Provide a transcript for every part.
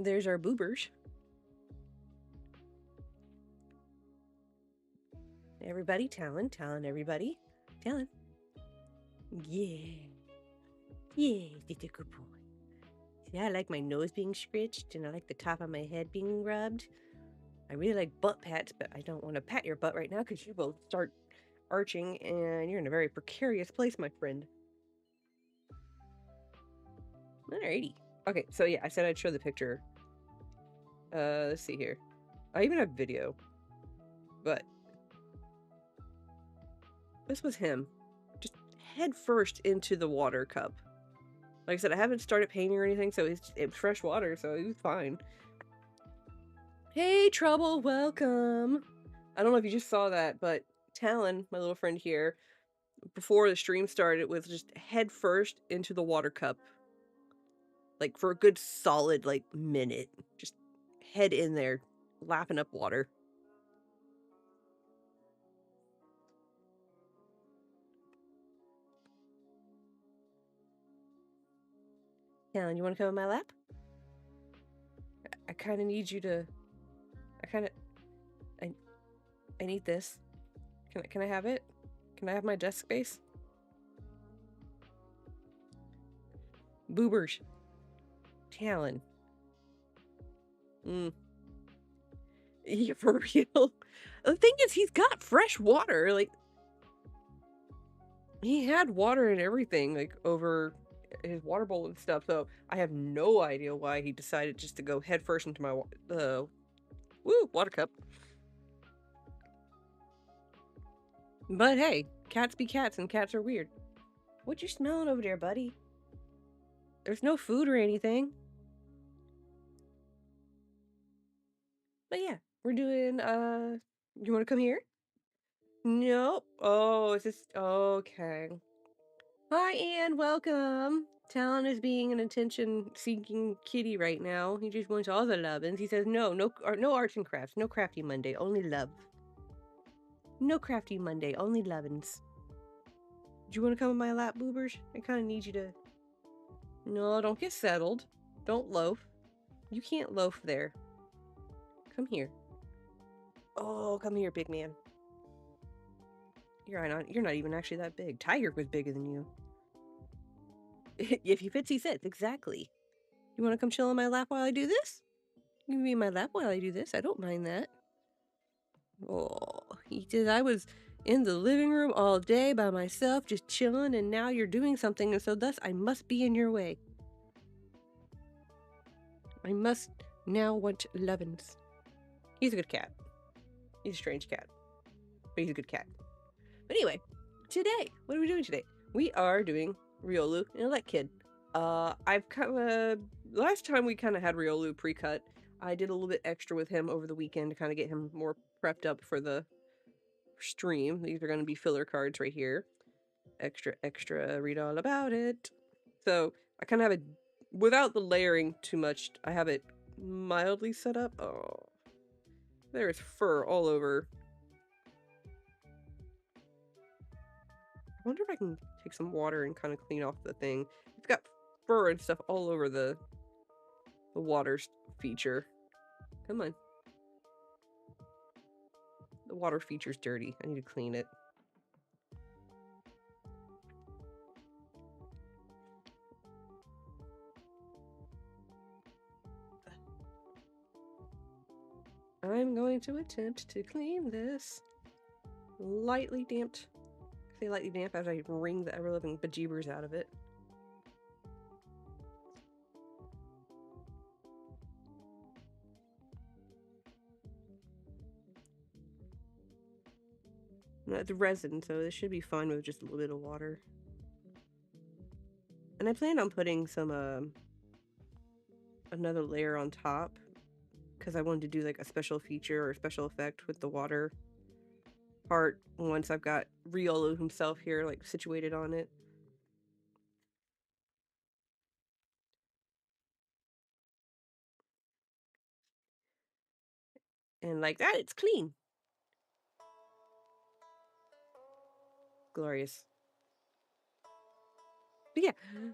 There's our boobers. Everybody, Talon, everybody. Talon. Yeah. Yeah, that's a good boy. See, I like my nose being scratched, and I like the top of my head being rubbed. I really like butt pats, but I don't want to pat your butt right now because you will start arching, and you're in a very precarious place, my friend. Alrighty. Okay, so yeah, I said I'd show the picture. Let's see here. I even have video. But this was him. Just head first into the water cup. Like I said, I haven't started painting or anything, so it's fresh water, so he was fine. Hey, Trouble, welcome. I don't know if you just saw that, but Talon, my little friend here, before the stream started, was just head first into the water cup. Like, for a good solid, like, minute. Just head in there, lapping up water. Talon, you want to come on my lap? I kind of need you to... I need this. Can I have it? Can I have my desk space? Boobers. Talon. Yeah, for real. The thing is, he's got fresh water. Like, he had water and everything, like, over his water bowl and stuff. So I have no idea why he decided just to go head first into my water cup. But hey, cats be cats, and cats are weird. What you smelling over there, buddy? There's no food or anything. But yeah, we're doing, you want to come here? Nope. Oh, is this... Okay. Hi, Anne. Welcome. Talon is being an attention-seeking kitty right now. He just wants all the lovin's. He says, no arts and crafts. No crafty Monday. Only love. No crafty Monday. Only lovin's. Do you want to come on my lap, boobers? I kind of need you to... No, don't get settled. Don't loaf. You can't loaf there. Come here. Oh, come here, big man. You're not even actually that big. Tiger was bigger than you. If he fits, he sits. Exactly. You want to come chill on my lap while I do this? You can be in my lap while I do this. I don't mind that. Oh, he said I was in the living room all day by myself, just chilling, and now you're doing something, and so thus I must be in your way. I must now want lovin's. He's a good cat. He's a strange cat, but he's a good cat. But anyway, today, what are we doing today? We are doing Riolu and Elekid. I've kind of... last time we kind of had Riolu pre-cut, I did a little bit extra with him over the weekend to kind of get him more prepped up for the stream. These are going to be filler cards right here. Extra, read all about it. So I kind of have it, without the layering too much, I have it mildly set up. Oh, there's fur all over. I wonder if I can take some water and kind of clean off the thing. It's got fur and stuff all over the water feature. Come on. The water feature's dirty. I need to clean it. I'm going to attempt to clean this. Lightly damped. I say lightly damp as I wring the ever-living bejeebers out of it. It's resin, so this should be fine with just a little bit of water. And I planned on putting some, another layer on top, because I wanted to do like a special feature or special effect with the water part once I've got Riolu himself here, like, situated on it. And like that, it's clean. Glorious. But yeah,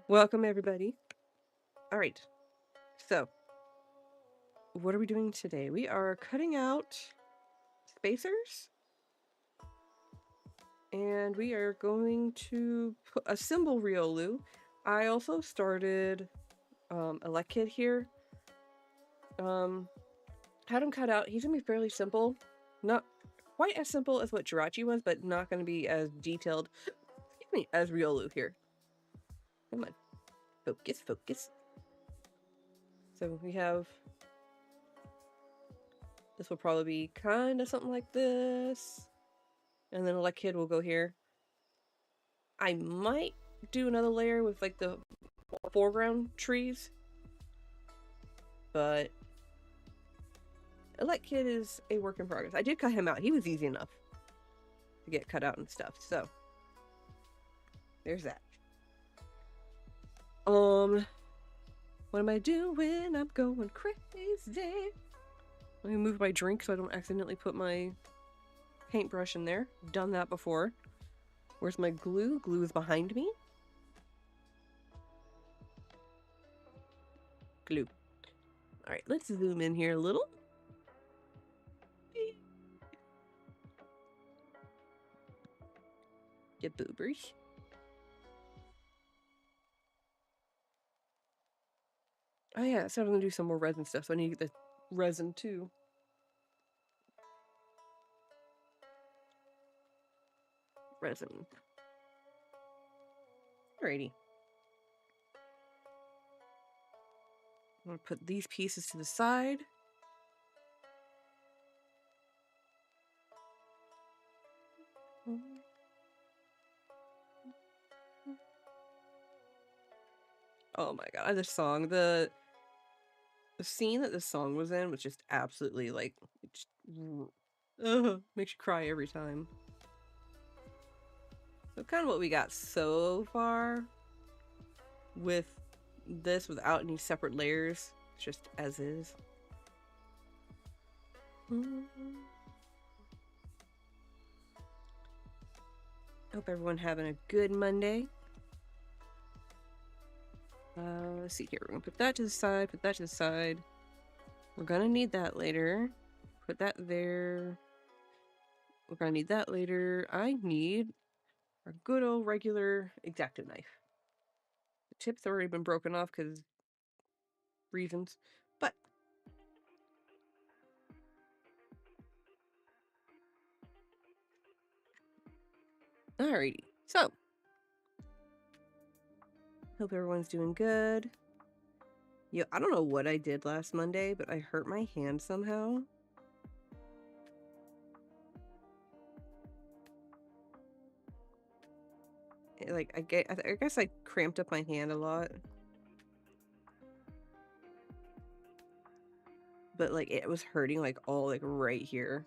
welcome everybody. All right, so what are we doing today? We are cutting out spacers. And we are going to assemble Riolu. I also started Elekid here. Had him cut out. He's gonna be fairly simple. Not quite as simple as what Jirachi was, but not gonna be as detailed, excuse me, as Riolu here. Come on. Focus, focus. So we have... This will probably be kind of something like this. And then Elekid will go here. I might do another layer with like the foreground trees. But Elekid is a work in progress. I did cut him out. He was easy enough to get cut out and stuff. So there's that. What am I doing? I'm going crazy. Let me move my drink so I don't accidentally put my paintbrush in there. Done that before. Where's my glue? Glue is behind me. Glue. Alright, let's zoom in here a little. Get boobers. Oh yeah, so I'm gonna do some more resin stuff, so I need to get the resin too. Resin. Alrighty. I'm gonna put these pieces to the side. Oh my god, this song, the scene that this song was in was just absolutely like, it just, makes you cry every time. So kind of what we got so far with this without any separate layers, just as is. Hope everyone having a good Monday. Let's see here. We're gonna put that to the side, put that to the side. We're gonna need that later. Put that there. We're gonna need that later. I need our good old regular X-Acto knife. The tip's already been broken off because reasons, but alrighty. So hope everyone's doing good. Yeah, I don't know what I did last Monday, but I hurt my hand somehow. Like, I guess I cramped up my hand a lot. But, like, it was hurting, like, all, like, right here.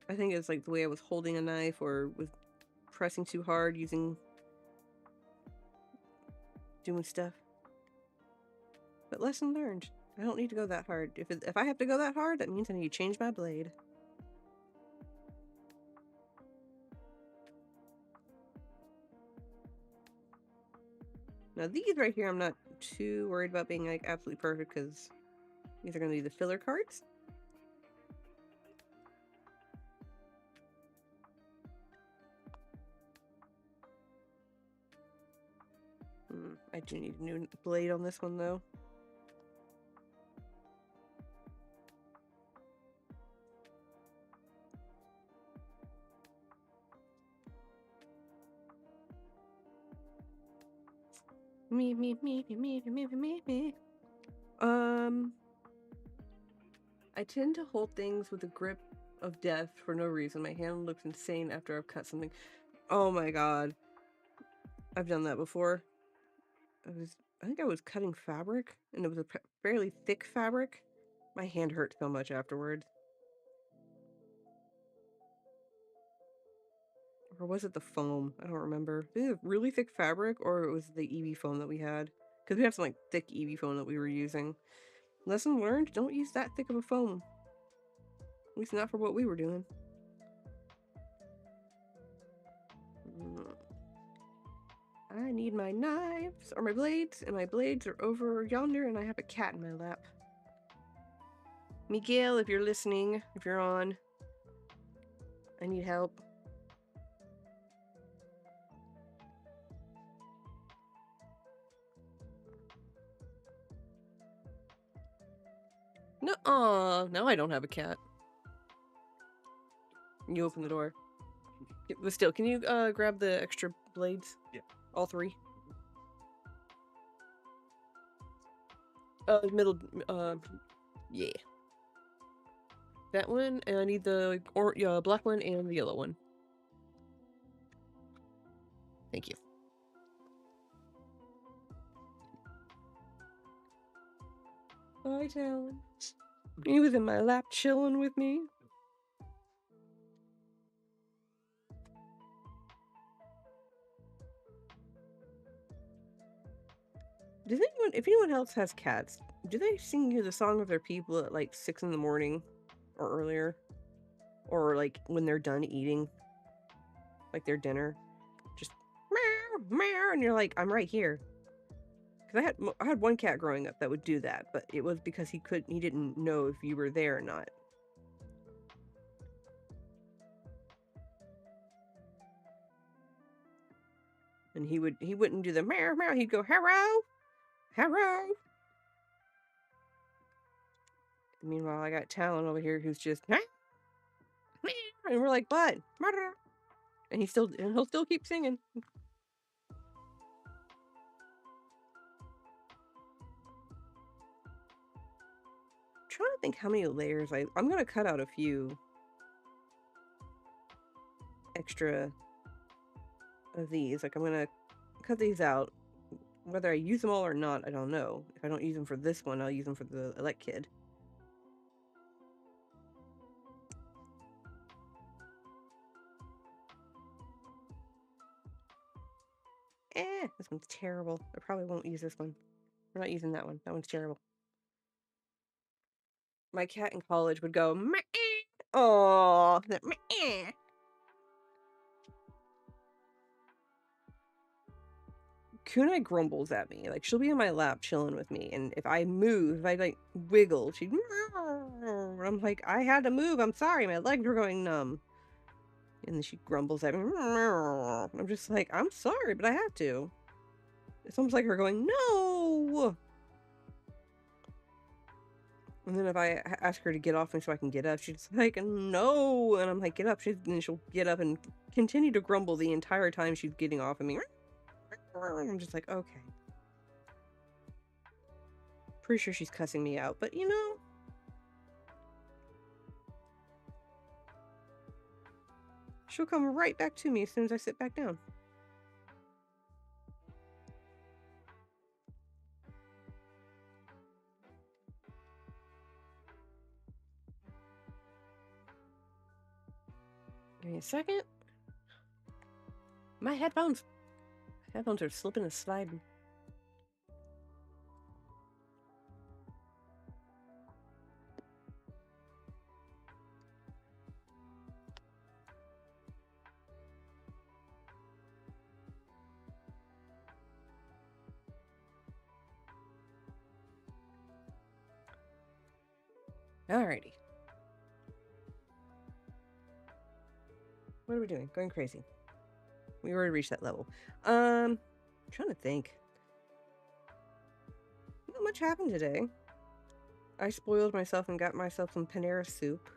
I think it's, like, the way I was holding a knife or was pressing too hard doing stuff. But lesson learned. I don't need to go that hard. If I have to go that hard, that means I need to change my blade. Now these right here, I'm not too worried about being like absolutely perfect because these are going to be the filler cards. I do need a new blade on this one though. Me. I tend to hold things with a grip of death for no reason. My hand looks insane after I've cut something. Oh my god. I've done that before. I think I was cutting fabric, and it was a fairly thick fabric. My hand hurt so much afterwards. Or was it the foam? I don't remember. It was really thick fabric, or it was the EV foam that we had. Because we have some like thick EV foam that we were using. Lesson learned, don't use that thick of a foam. At least not for what we were doing. I need my knives or my blades, and my blades are over yonder, and I have a cat in my lap. Miguel, if you're listening, if you're on, I need help. No, now I don't have a cat. You open the door. But still, can you grab the extra blades? Yeah. All 3? Middle, yeah. That one, and I need the black one and the yellow one. Thank you. Bye, Talon. He was in my lap chilling with me. Does anyone, if anyone else has cats, do they sing you the song of their people at like 6 in the morning or earlier? Or like when they're done eating, like their dinner? Just meow, meow, and you're like, I'm right here. Because I had one cat growing up that would do that, but it was because he didn't know if you were there or not. And he wouldn't do the meow meow, he'd go hello, hello. Meanwhile, I got Talon over here who's just meow, meow, and we're like, bud, and he'll still keep singing. I'm trying to think how many layers I'm gonna cut out a few extra of these. Like I'm gonna cut these out. Whether I use them all or not, I don't know. If I don't use them for this one, I'll use them for the Elekid. This one's terrible. I probably won't use this one. We're not using that one. That one's terrible. My cat in college would go, meh. Oh, that meh. Kunai grumbles at me. Like, she'll be in my lap chilling with me, and if I move, if I, like, wiggle, she'd... I'm like, I had to move. I'm sorry. My legs were going numb. And then she grumbles at me. I'm just like, I'm sorry, but I had to. It's almost like her going, no! And then if I ask her to get off me so I can get up, she's like, no! And I'm like, get up. And she'll get up and continue to grumble the entire time she's getting off of me. I'm just like, okay. Pretty sure she's cussing me out, but you know. She'll come right back to me as soon as I sit back down. Give me a second. My headphones are slipping and sliding. Alrighty. What are we doing? Going crazy. We already reached that level. I'm trying to think. Not much happened today. I spoiled myself and got myself some Panera soup.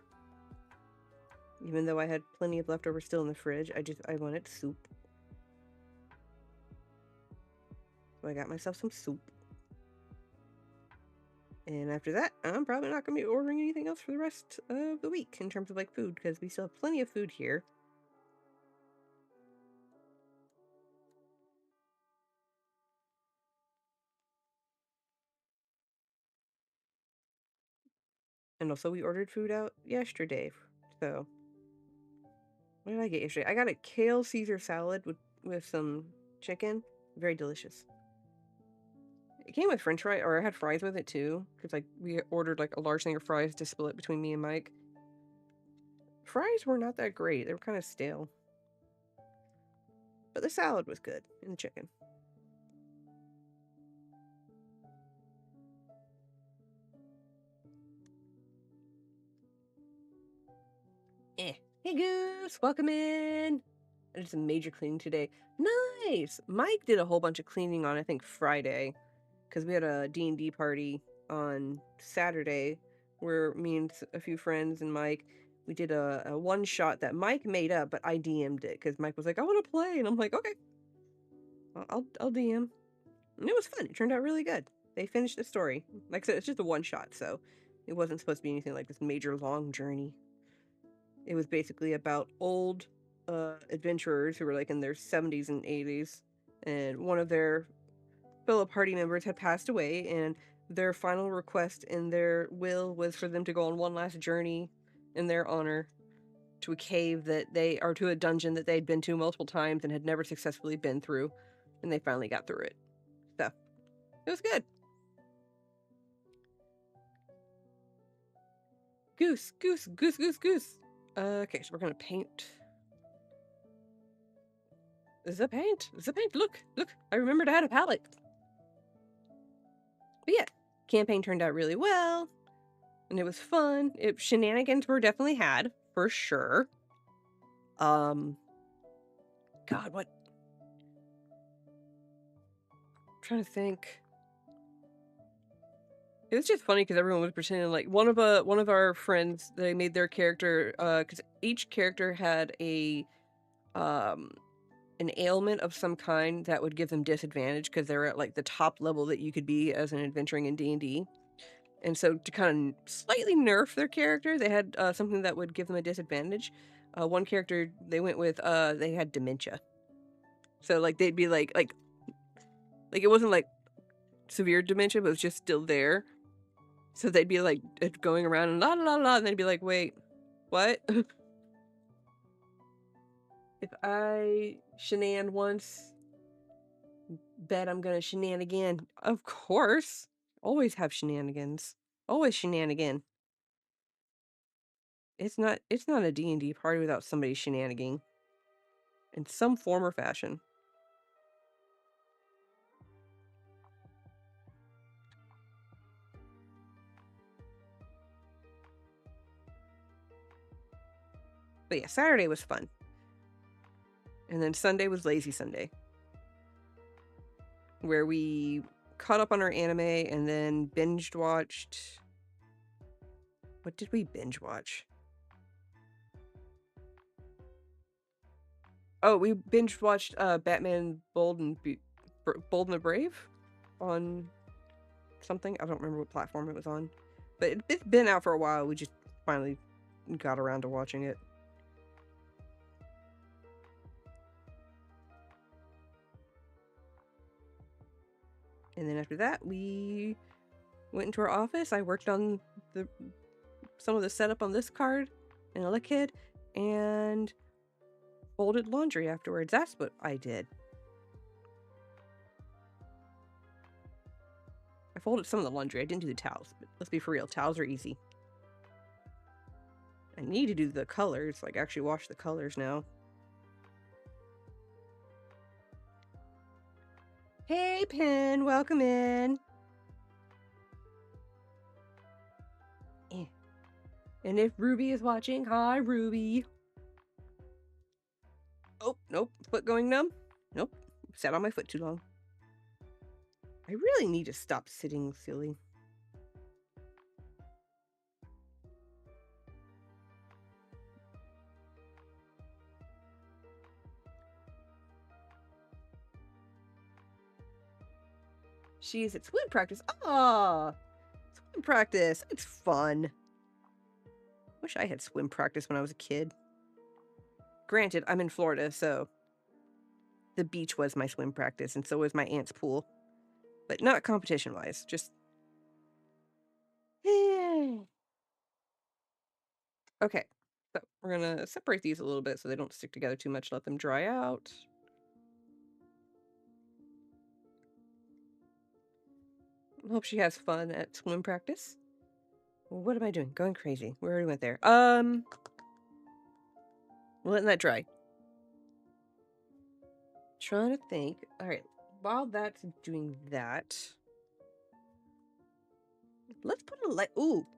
Even though I had plenty of leftovers still in the fridge, I wanted soup. So I got myself some soup. And after that, I'm probably not going to be ordering anything else for the rest of the week in terms of like food, because we still have plenty of food here. And also we ordered food out yesterday. So what did I get yesterday? I got a kale Caesar salad with some chicken. Very delicious. It came with french fries, or I had fries with it too, because like we ordered like a large thing of fries to split between me and Mike. Fries were not that great. They were kind of stale. But the salad was good, and the chicken. Hey Goose, welcome in. I did some major cleaning today. Nice! Mike did a whole bunch of cleaning on, I think, Friday. Because we had a D&D party on Saturday where me and a few friends and Mike, we did a one-shot that Mike made up, but I DM'd it because Mike was like, I want to play. And I'm like, okay, I'll DM. And it was fun. It turned out really good. They finished the story. Like I said, it's just a one-shot, so it wasn't supposed to be anything like this major long journey. It was basically about old adventurers who were like in their 70s and 80s, and one of their fellow party members had passed away, and their final request in their will was for them to go on one last journey in their honor to a cave or to a dungeon that they'd been to multiple times and had never successfully been through, and they finally got through it. So, it was good. Goose. Okay, so we're gonna paint. This is a paint. Look. I remembered I had a palette. But yeah, campaign turned out really well, and it was fun. Shenanigans were definitely had, for sure. God, what? I'm trying to think. It was just funny because everyone was pretending like one of our friends, they made their character because each character had an ailment of some kind that would give them disadvantage because they're at like the top level that you could be as an adventuring in D&D. And so to kind of slightly nerf their character, they had something that would give them a disadvantage. One character they went with, they had dementia. So like they'd be like it wasn't like severe dementia, but it was just still there. So they'd be like going around and la la la, and they'd be like, wait, what? If I shenan once, bet I'm gonna shenan again. Of course. Always have shenanigans. Always shenanigan. It's not a D&D party without somebody shenaniganing in some form or fashion. But yeah, Saturday was fun. And then Sunday was Lazy Sunday, where we caught up on our anime and then binge watched. What did we binge watch? Oh, we binge watched Batman Bold and the Brave on something. I don't remember what platform it was on, but it's been out for a while. We just finally got around to watching it. And then after that, we went into our office. I worked on some of the setup on this card in Elekid and folded laundry afterwards. That's what I did. I folded some of the laundry. I didn't do the towels, but let's be for real. Towels are easy. I need to do the colors, like actually wash the colors now. Hey, Pen, welcome in. And if Ruby is watching, hi, Ruby. Oh, nope. Foot going numb? Nope. Sat on my foot too long. I really need to stop sitting silly. She's at swim practice. Ah, swim practice. It's fun. Wish I had swim practice when I was a kid. Granted, I'm in Florida, so the beach was my swim practice, and so was my aunt's pool. But not competition-wise, just... Okay, so we're gonna separate these a little bit so they don't stick together too much. Let them dry out. I hope she has fun at swim practice. Well, what am I doing? Going crazy. We already went there. Letting that dry. Trying to think. All right, while that's doing that, let's put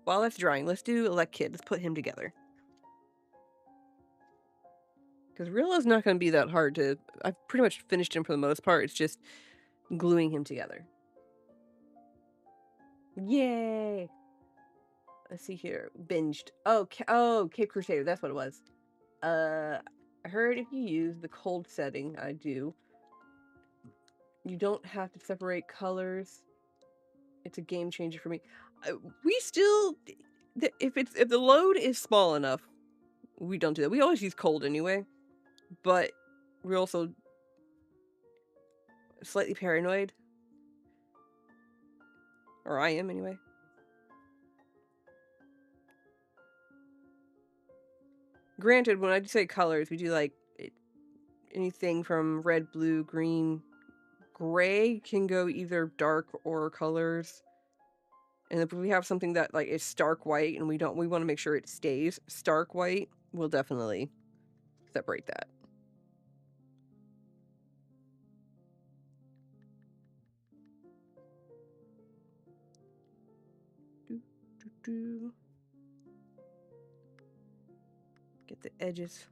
while that's drying, let's do Elekid. Let's put him together. Because Riolu's not going to be that hard to... I've pretty much finished him for the most part. It's just gluing him together. Yay! Let's see here. Binged. Oh, Cape Crusader. That's what it was. I heard if you use the cold setting, I do, you don't have to separate colors. It's a game changer for me. We still... If the load is small enough, we don't do that. We always use cold anyway. But we're also slightly paranoid. Or I am, anyway. Granted, when I say colors, we do, like, anything from red, blue, green, gray can go either dark or colors. And if we have something that, like, is stark white and we want to make sure it stays stark white, we'll definitely separate that. Get the edges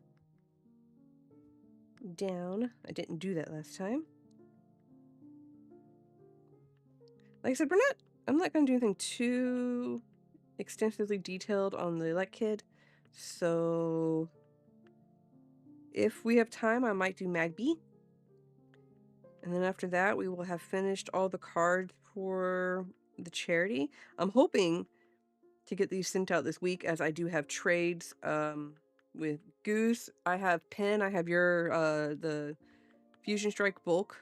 down. I didn't do that last time. Like I said, I'm not going to do anything too extensively detailed on the Elekid. So if we have time, I might do Magby. And then after that, we will have finished all the cards for the charity. I'm hoping to get these sent out this week, as I do have trades with Goose. I have Pen. I have your the Fusion Strike bulk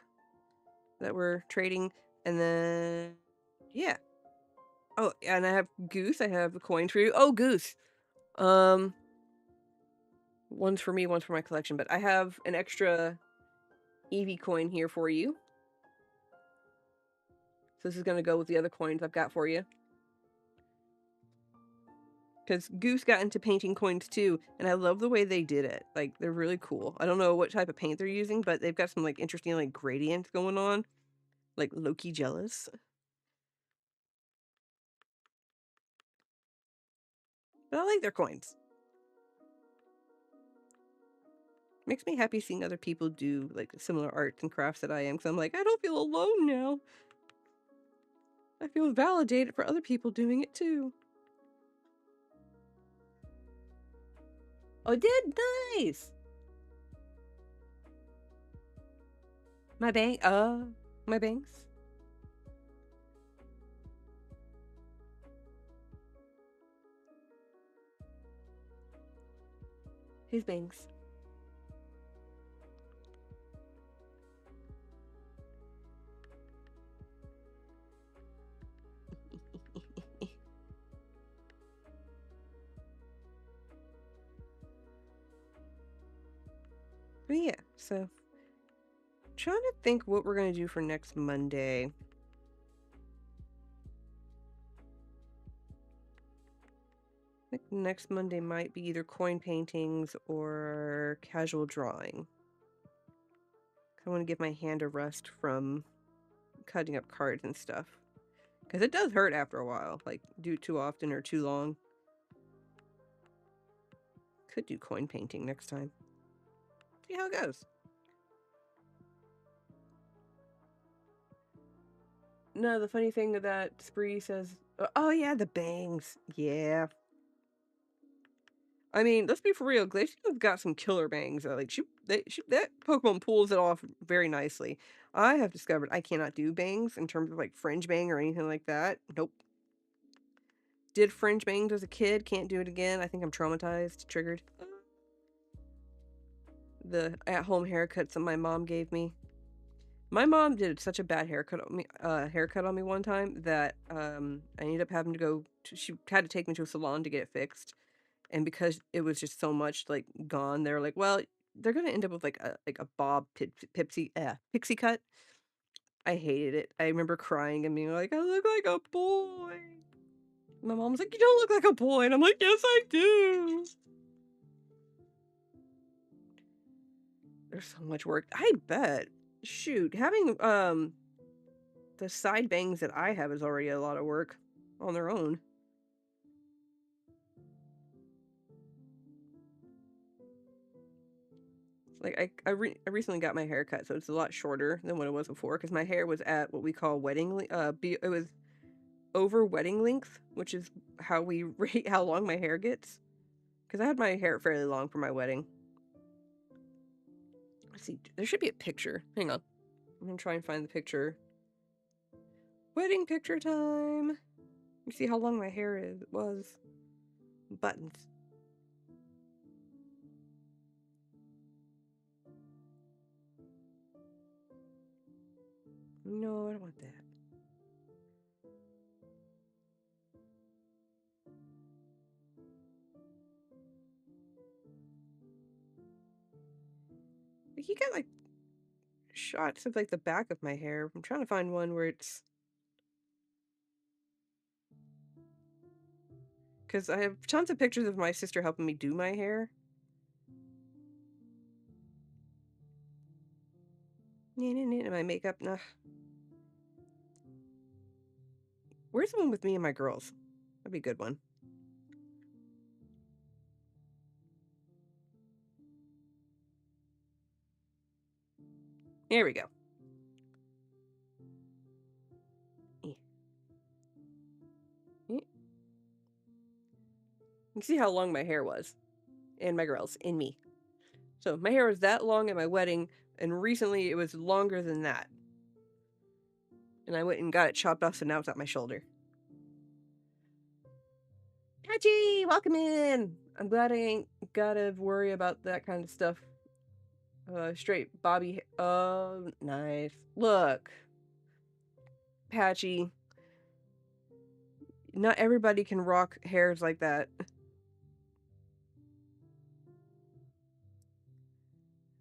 that we're trading, and then yeah. Oh, and I have Goose. I have a coin for you. Oh, Goose. One's for me, one's for my collection. But I have an extra Eevee coin here for you. So this is gonna go with the other coins I've got for you. Because Goose got into painting coins too, and I love the way they did it. Like, they're really cool. I don't know what type of paint they're using, but they've got some, like, interesting, like, gradients going on. Like, Loki jealous. But I like their coins. Makes me happy seeing other people do, like, similar arts and crafts that I am, because I'm like, I don't feel alone now. I feel validated for other people doing it too. Oh, it did? Nice! My bangs. His bangs. But yeah, so trying to think what we're gonna do for next Monday. I think next Monday might be either coin paintings or casual drawing. I want to give my hand a rest from cutting up cards and stuff. Because it does hurt after a while. Like, do it too often or too long. Could do coin painting next time. See how it goes. No, the funny thing that Spree says... Oh, yeah, the bangs. Yeah. I mean, let's be for real. Glacier's got some killer bangs. Like, that Pokemon pulls it off very nicely. I have discovered I cannot do bangs in terms of, like, fringe bang or anything like that. Nope. Did fringe bangs as a kid. Can't do it again. I think I'm traumatized. Triggered. The at-home haircuts that my mom gave me. My mom did such a bad haircut on me one time that I ended up having to go. She had to take me to a salon to get it fixed, and because it was just so much like gone, they were like, "Well, they're gonna end up with like a bob pixie cut." I hated it. I remember crying and being like, "I look like a boy." My mom was like, "You don't look like a boy," and I'm like, "Yes, I do." There's so much work. I bet. Shoot, having the side bangs that I have is already a lot of work on their own. Like I recently got my hair cut, so it's a lot shorter than what it was before because my hair was at what we call wedding. It was over wedding length, which is how we rate how long my hair gets. Because I had my hair fairly long for my wedding. Let's see, there should be a picture. Hang on, I'm gonna try and find the picture. Wedding picture time. You see how long my hair was. Buttons. No, I don't want that. You got like shots of like the back of my hair. I'm trying to find one where it's, because I have tons of pictures of my sister helping me do my hair. My makeup, nah. Where's the one with me and my girls? That'd be a good one. There we go. You can see how long my hair was. And my girls, and me. So my hair was that long at my wedding, and recently it was longer than that. And I went and got it chopped off, so now it's at my shoulder. Hachi, welcome in! I'm glad I ain't gotta worry about that kind of stuff. Straight Bobby. Oh, nice. Look. Patchy. Not everybody can rock hairs like that.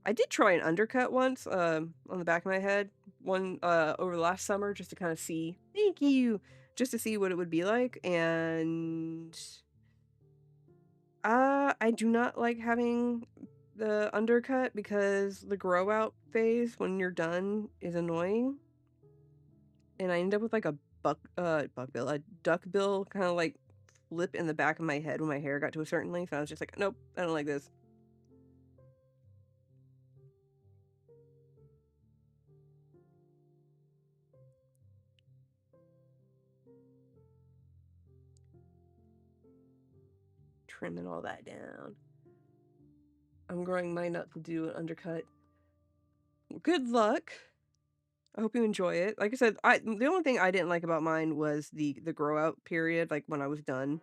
I did try an undercut once, on the back of my head. One, over the last summer, just to kind of see. Thank you! Just to see what it would be like, and... I do not like having the undercut because the grow out phase when you're done is annoying. And I end up with like a duck bill kind of like flip in the back of my head when my hair got to a certain length. I was just like, nope, I don't like this. Trimming all that down. I'm growing mine up to do an undercut. Good luck. I hope you enjoy it. Like I said, the only thing I didn't like about mine was the grow out period, like when I was done.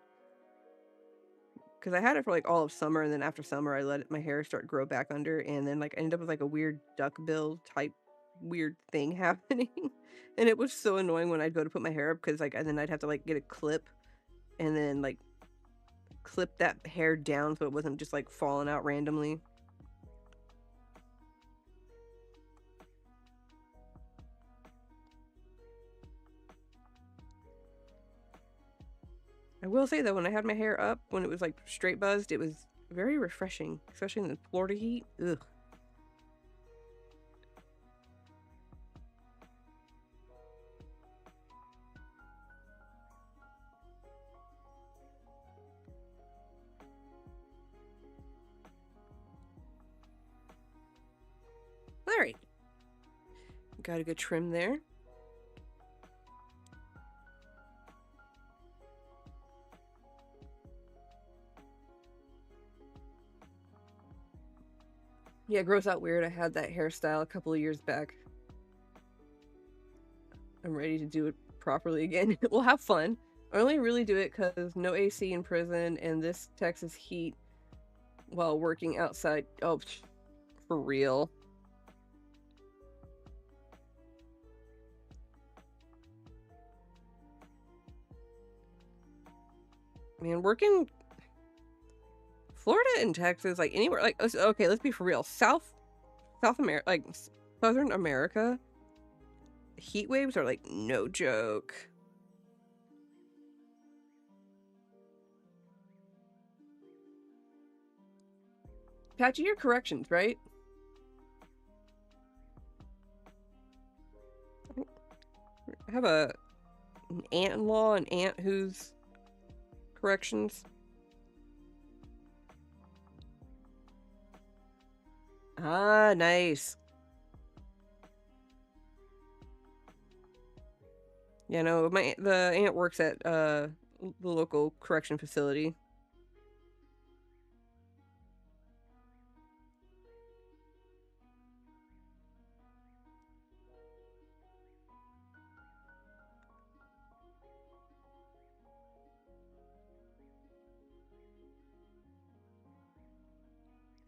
Because I had it for like all of summer, and then after summer I let my hair start to grow back under, and then like I ended up with like a weird duck bill type weird thing happening. And it was so annoying when I'd go to put my hair up, because like, and then I'd have to like get a clip and then like clip that hair down so it wasn't just like falling out randomly. I will say though, when I had my hair up, when it was like straight buzzed, it was very refreshing, especially in the Florida heat. Ugh. All right. Got a good trim there. Yeah, it grows out weird. I had that hairstyle a couple of years back. I'm ready to do it properly again. We'll have fun. I only really do it because no AC in prison and this Texas heat while working outside. Oh, for real. Man, working Florida and Texas, like anywhere, like, okay, let's be for real. South America, like Southern America, heat waves are like no joke. Patchy, your corrections, right? I have an aunt-in-law, an aunt who's corrections. Ah, nice. Yeah, no, the aunt works at the local correction facility.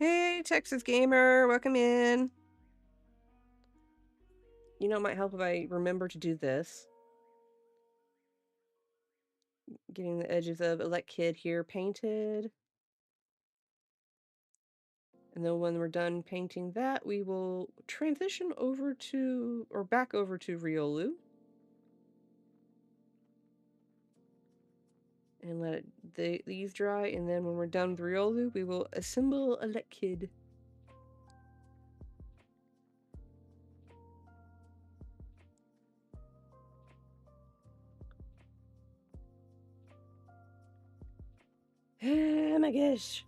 Hey, Texas Gamer, welcome in. You know, it might help if I remember to do this. Getting the edges of Elekid here painted. And then when we're done painting that, we will transition over to, or back over to Riolu. And let these dry, and then when we're done with Riolu, we will assemble Elekid. Oh my gosh.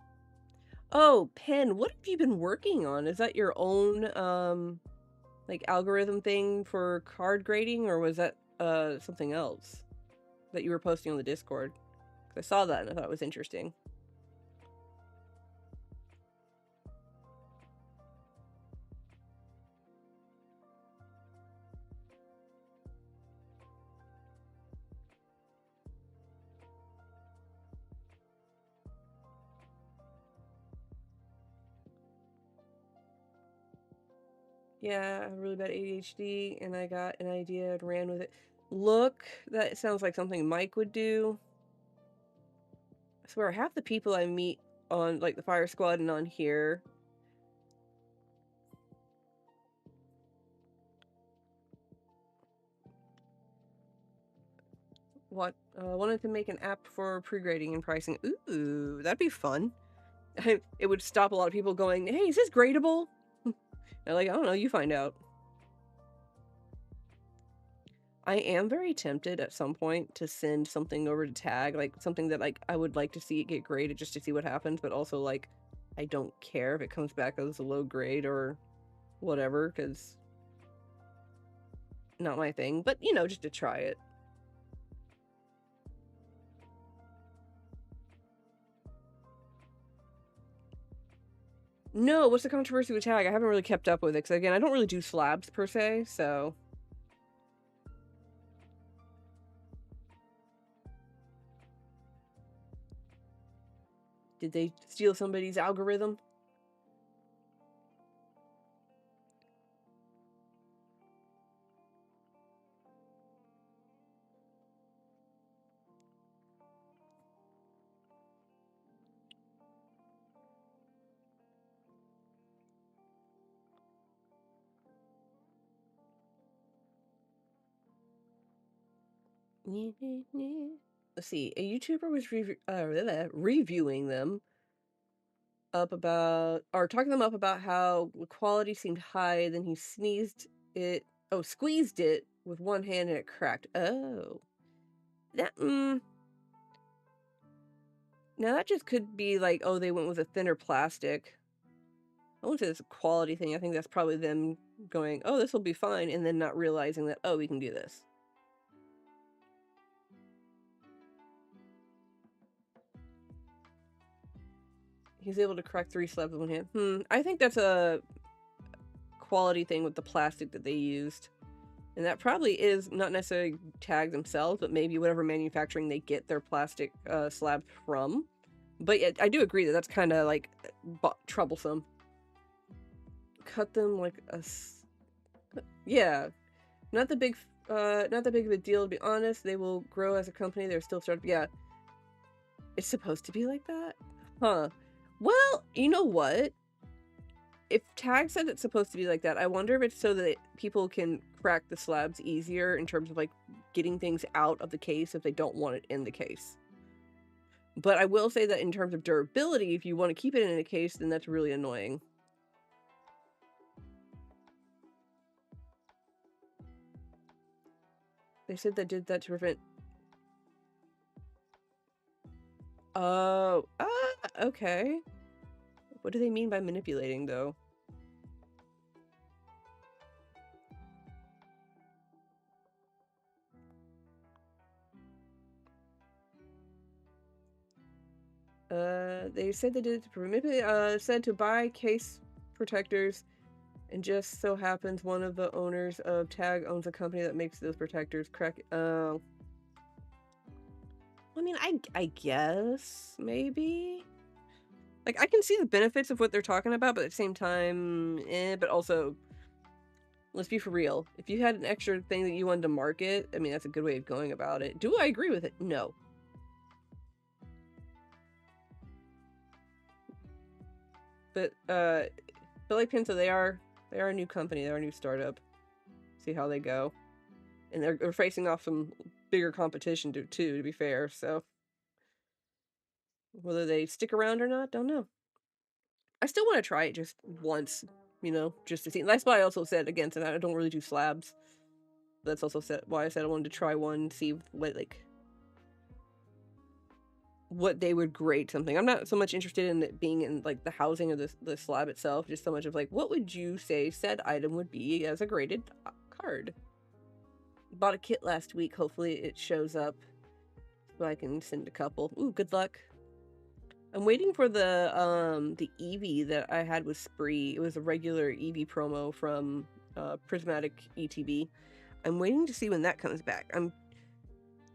Oh, Pen, what have you been working on? Is that your own, like, algorithm thing for card grading, or was that, something else that you were posting on the Discord? 'Cause I saw that and I thought it was interesting. Yeah, I have really bad ADHD, and I got an idea and ran with it. Look, that sounds like something Mike would do. I swear, half the people I meet on, like, the Fire Squad and on here. Wanted to make an app for pre-grading and pricing. Ooh, that'd be fun. It would stop a lot of people going, hey, is this gradable? They're like, I don't know, you find out. I am very tempted at some point to send something over to Tag, like something that, like, I would like to see it get graded just to see what happens, but also, like, I don't care if it comes back as a low grade or whatever, because not my thing, but, you know, just to try it. No, what's the controversy with Tag? I haven't really kept up with it, because, again, I don't really do slabs, per se, so... Did they steal somebody's algorithm? Let's see, a YouTuber was reviewing them up about, or talking them up about how the quality seemed high, then he squeezed it with one hand and it cracked. Oh. That, now that just could be like, oh, they went with a thinner plastic. I wouldn't say it's a quality thing. I think that's probably them going, oh, this will be fine, and then not realizing that, oh, we can do this. He's able to crack 3 slabs with one hand. I think that's a quality thing with the plastic that they used. And that probably is not necessarily Tag themselves, but maybe whatever manufacturing they get their plastic slabs from. But yeah, I do agree that that's kind of like troublesome. Cut them like a... Yeah. Not that big of a deal, to be honest. They will grow as a company. They're still startup. Yeah. It's supposed to be like that? Huh. Well, you know what? If Tag said it's supposed to be like that, I wonder if it's so that people can crack the slabs easier in terms of, like, getting things out of the case if they don't want it in the case. But I will say that in terms of durability, if you want to keep it in a case, then that's really annoying. They said that did that to prevent... Oh, okay. What do they mean by manipulating, though? They said they did it to maybe said to buy case protectors, and just so happens one of the owners of Tag owns a company that makes those protectors. I mean, I guess maybe. Like, I can see the benefits of what they're talking about, but at the same time, but also, let's be for real. If you had an extra thing that you wanted to market, I mean, that's a good way of going about it. Do I agree with it? No. But like Pinto, they are a new company, they're a new startup. See how they go. And they're facing off some bigger competition too, to be fair, so whether they stick around or not, don't know. I still want to try it just once, you know, just to see. That's why I also said against it. I don't really do slabs. That's also why I said I wanted to try one, see what they would grade something. I'm not so much interested in it being in like the housing of the slab itself, just so much of like, what would you say said item would be as a graded card? Bought a kit last week. Hopefully it shows up so I can send a couple. Ooh, good luck. I'm waiting for the Eevee that I had with Spree. It was a regular Eevee promo from Prismatic ETB. I'm waiting to see when that comes back. I'm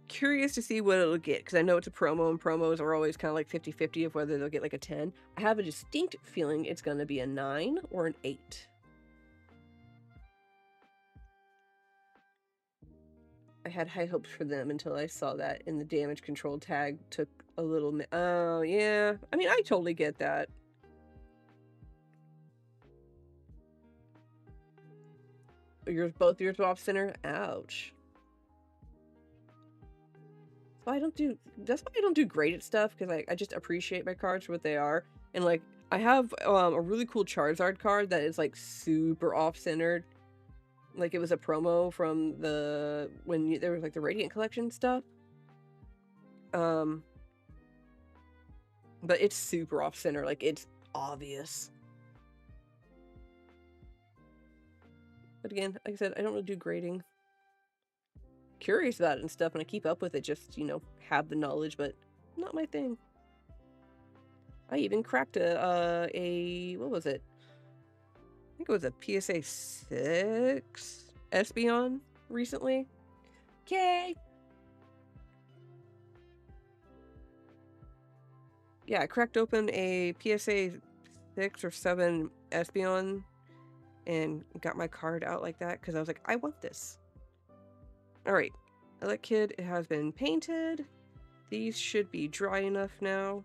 curious to see what it'll get, because I know it's a promo, and promos are always kind of like 50-50 of whether they'll get like a 10. I have a distinct feeling it's going to be a 9 or an 8. I had high hopes for them until I saw that, and the damage control tag took a little... Oh, yeah. I mean, I totally get that. Both yours off center? Ouch. That's why I don't do graded stuff, because I just appreciate my cards for what they are. And like, I have a really cool Charizard card that is like super off-centered. Like, it was a promo from when there was like the Radiant Collection stuff. But it's super off-center, like it's obvious. But again, like I said, I don't really do grading. Curious about it and stuff, and I keep up with it, just, you know, have the knowledge, but not my thing. I even cracked what was it? I think it was a PSA 6 Espeon recently. Yay! Yeah, I cracked open a PSA 6 or 7 Espeon and got my card out like that because I was like, I want this. Alright, Elekid, it has been painted. These should be dry enough now.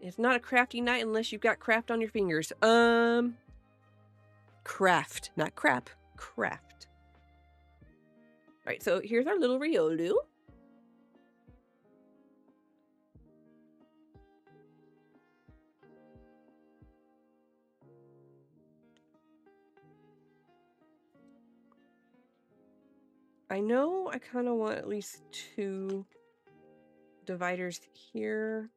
It's not a crafty night unless you've got craft on your fingers. Craft, not crap. Craft. Alright, so here's our little Riolu. I know I kind of want at least 2 dividers here.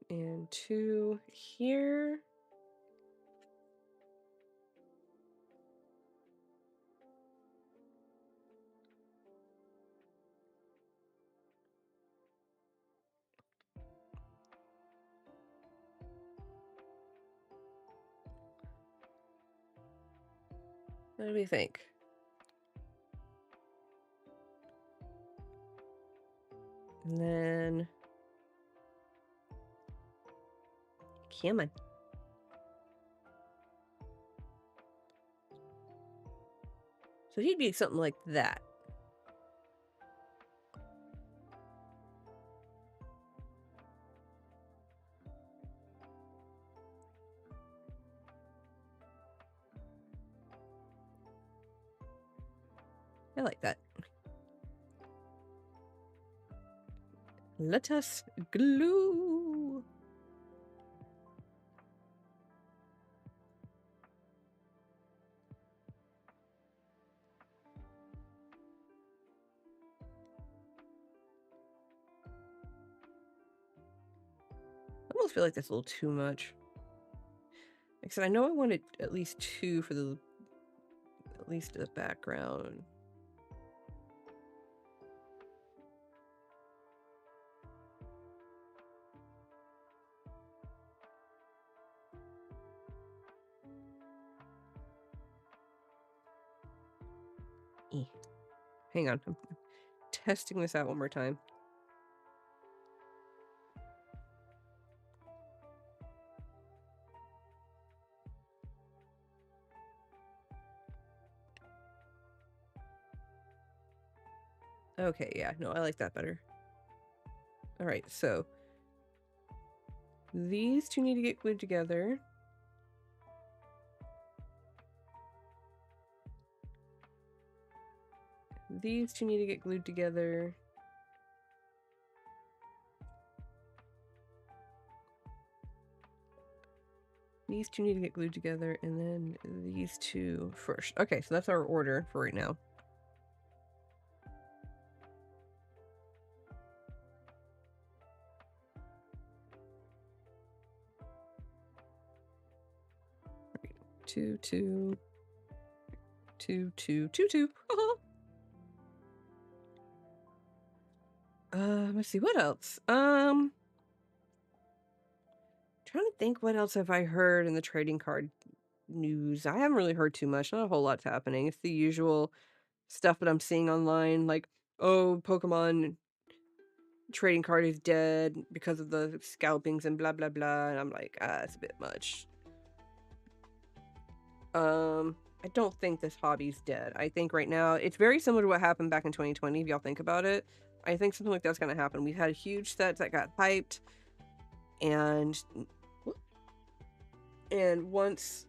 And 2 here. What do we think? And then... Come on. So he'd be something like that. I like that. Let us glue. feel like that's a little too much. Like I said, I know I wanted at least 2 for the background. Hang on, I'm testing this out one more time. Okay, yeah, no, I like that better. All right, so these 2 need to get glued together. These 2 need to get glued together. These 2 need to get glued together, and then these 2 first. Okay, so that's our order for right now. Right. 2, 2, 2, 2, 2, 2. Let's see, what else? Trying to think what else have I heard in the trading card news. I haven't really heard too much. Not a whole lot's happening. It's the usual stuff that I'm seeing online, like, oh, Pokemon trading card is dead because of the scalpings and blah blah blah, and I'm like, it's a bit much. I don't think this hobby's dead. I think right now it's very similar to what happened back in 2020, if y'all think about it. I think something like that's gonna happen. We've had huge sets that got hyped, and once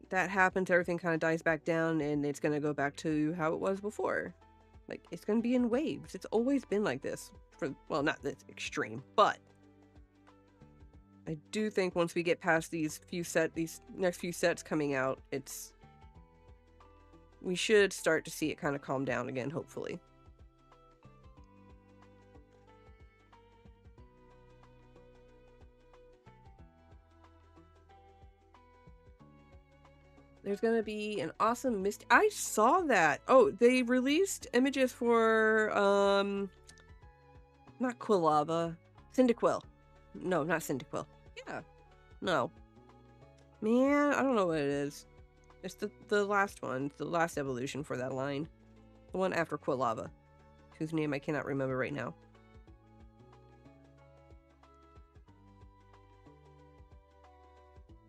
that happens, everything kind of dies back down, and it's gonna go back to how it was before. Like, it's gonna be in waves. It's always been like this. Well, not this extreme, but I do think once we get past these next few sets coming out, we should start to see it kind of calm down again, hopefully. There's gonna be an awesome I saw that. Oh, they released images for not Quilava, Cyndaquil. No, not Cyndaquil. Yeah, no. Man, I don't know what it is. It's the last one, the last evolution for that line, the one after Quilava, whose name I cannot remember right now.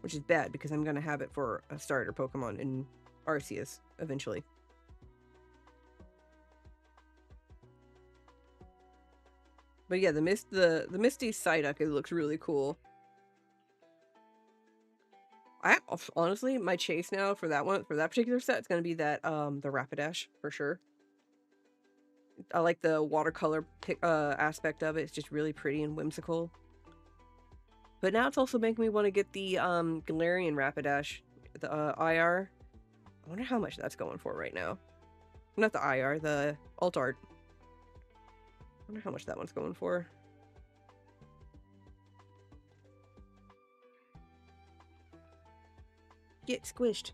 Which is bad because I'm gonna have it for a starter Pokemon in Arceus eventually. But yeah, the Misty Psyduck, it looks really cool. Honestly, my chase now for that particular set, it's gonna be that the Rapidash for sure. I like the watercolor aspect of it. It's just really pretty and whimsical. But now it's also making me want to get the Galarian Rapidash, the IR. I wonder how much that's going for right now. Not the IR, the Alt Art. I wonder how much that one's going for. Get squished.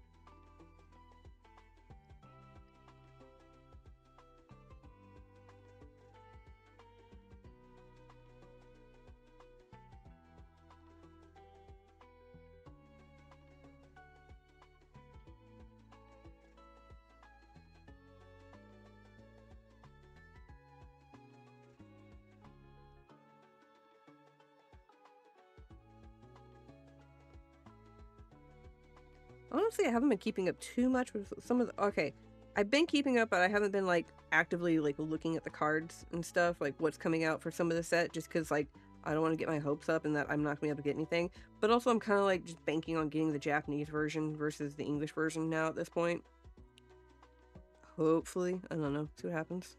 Honestly, I haven't been keeping up too much with some of the... Okay, I've been keeping up, but I haven't been, like, actively, like, looking at the cards and stuff, like, what's coming out for some of the set, just because, like, I don't want to get my hopes up and that I'm not going to be able to get anything. But also, I'm kind of, like, just banking on getting the Japanese version versus the English version now at this point. Hopefully. I don't know. See what happens.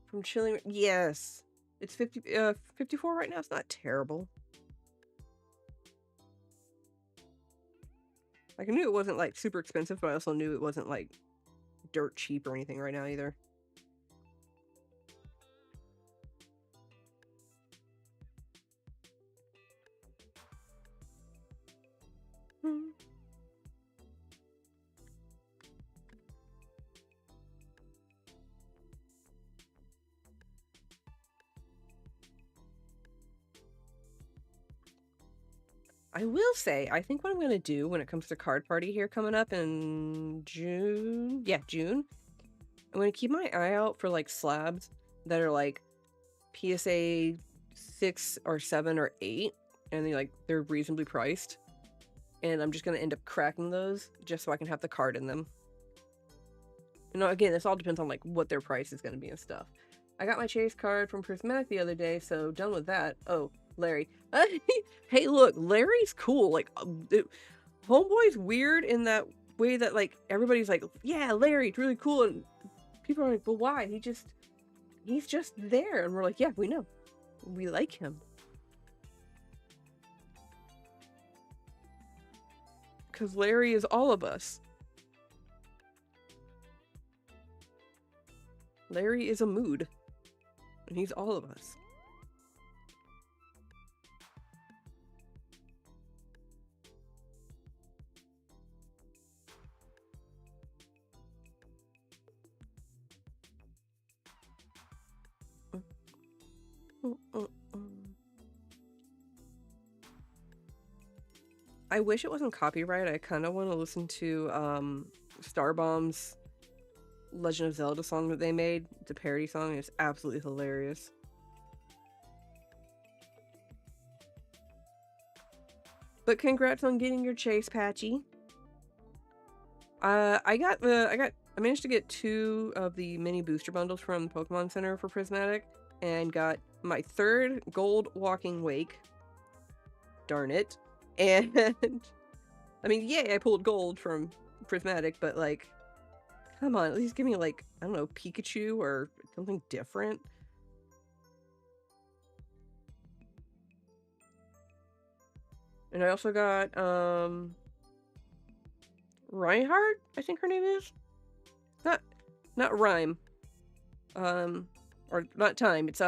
From Chilling... Yes! It's 54 right now. It's not terrible. Like, I knew it wasn't, like, super expensive, but I also knew it wasn't, like, dirt cheap or anything right now either. I will say, I think what I'm going to do when it comes to card party here coming up in June, June, I'm going to keep my eye out for, like, slabs that are, like, PSA 6 or 7 or 8, and they're reasonably priced. And I'm just going to end up cracking those just so I can have the card in them. You know, again, this all depends on, like, what their price is going to be and stuff. I got my chase card from Prismatic the other day, so done with that. Oh, Larry. Hey, look, Larry's cool. Like, Homeboy's weird in that way that, like, everybody's like, yeah, Larry, it's really cool. And people are like, but why? He's just there. And we're like, yeah, we know. We like him. Because Larry is all of us. Larry is a mood. And he's all of us. I wish it wasn't copyright. I kind of want to listen to Starbomb's Legend of Zelda song that they made. It's a parody song. It's absolutely hilarious. But congrats on getting your chase, Patchy. I managed to get 2 of the mini booster bundles from Pokemon Center for Prismatic, and got my 3rd gold walking wake. Darn it. And I mean, yay, I pulled gold from Prismatic, but, like, come on, at least give me, like, I don't know, Pikachu or something different. And I also got Reinhardt, I think her name is. Not Rhyme. Or not Time. It's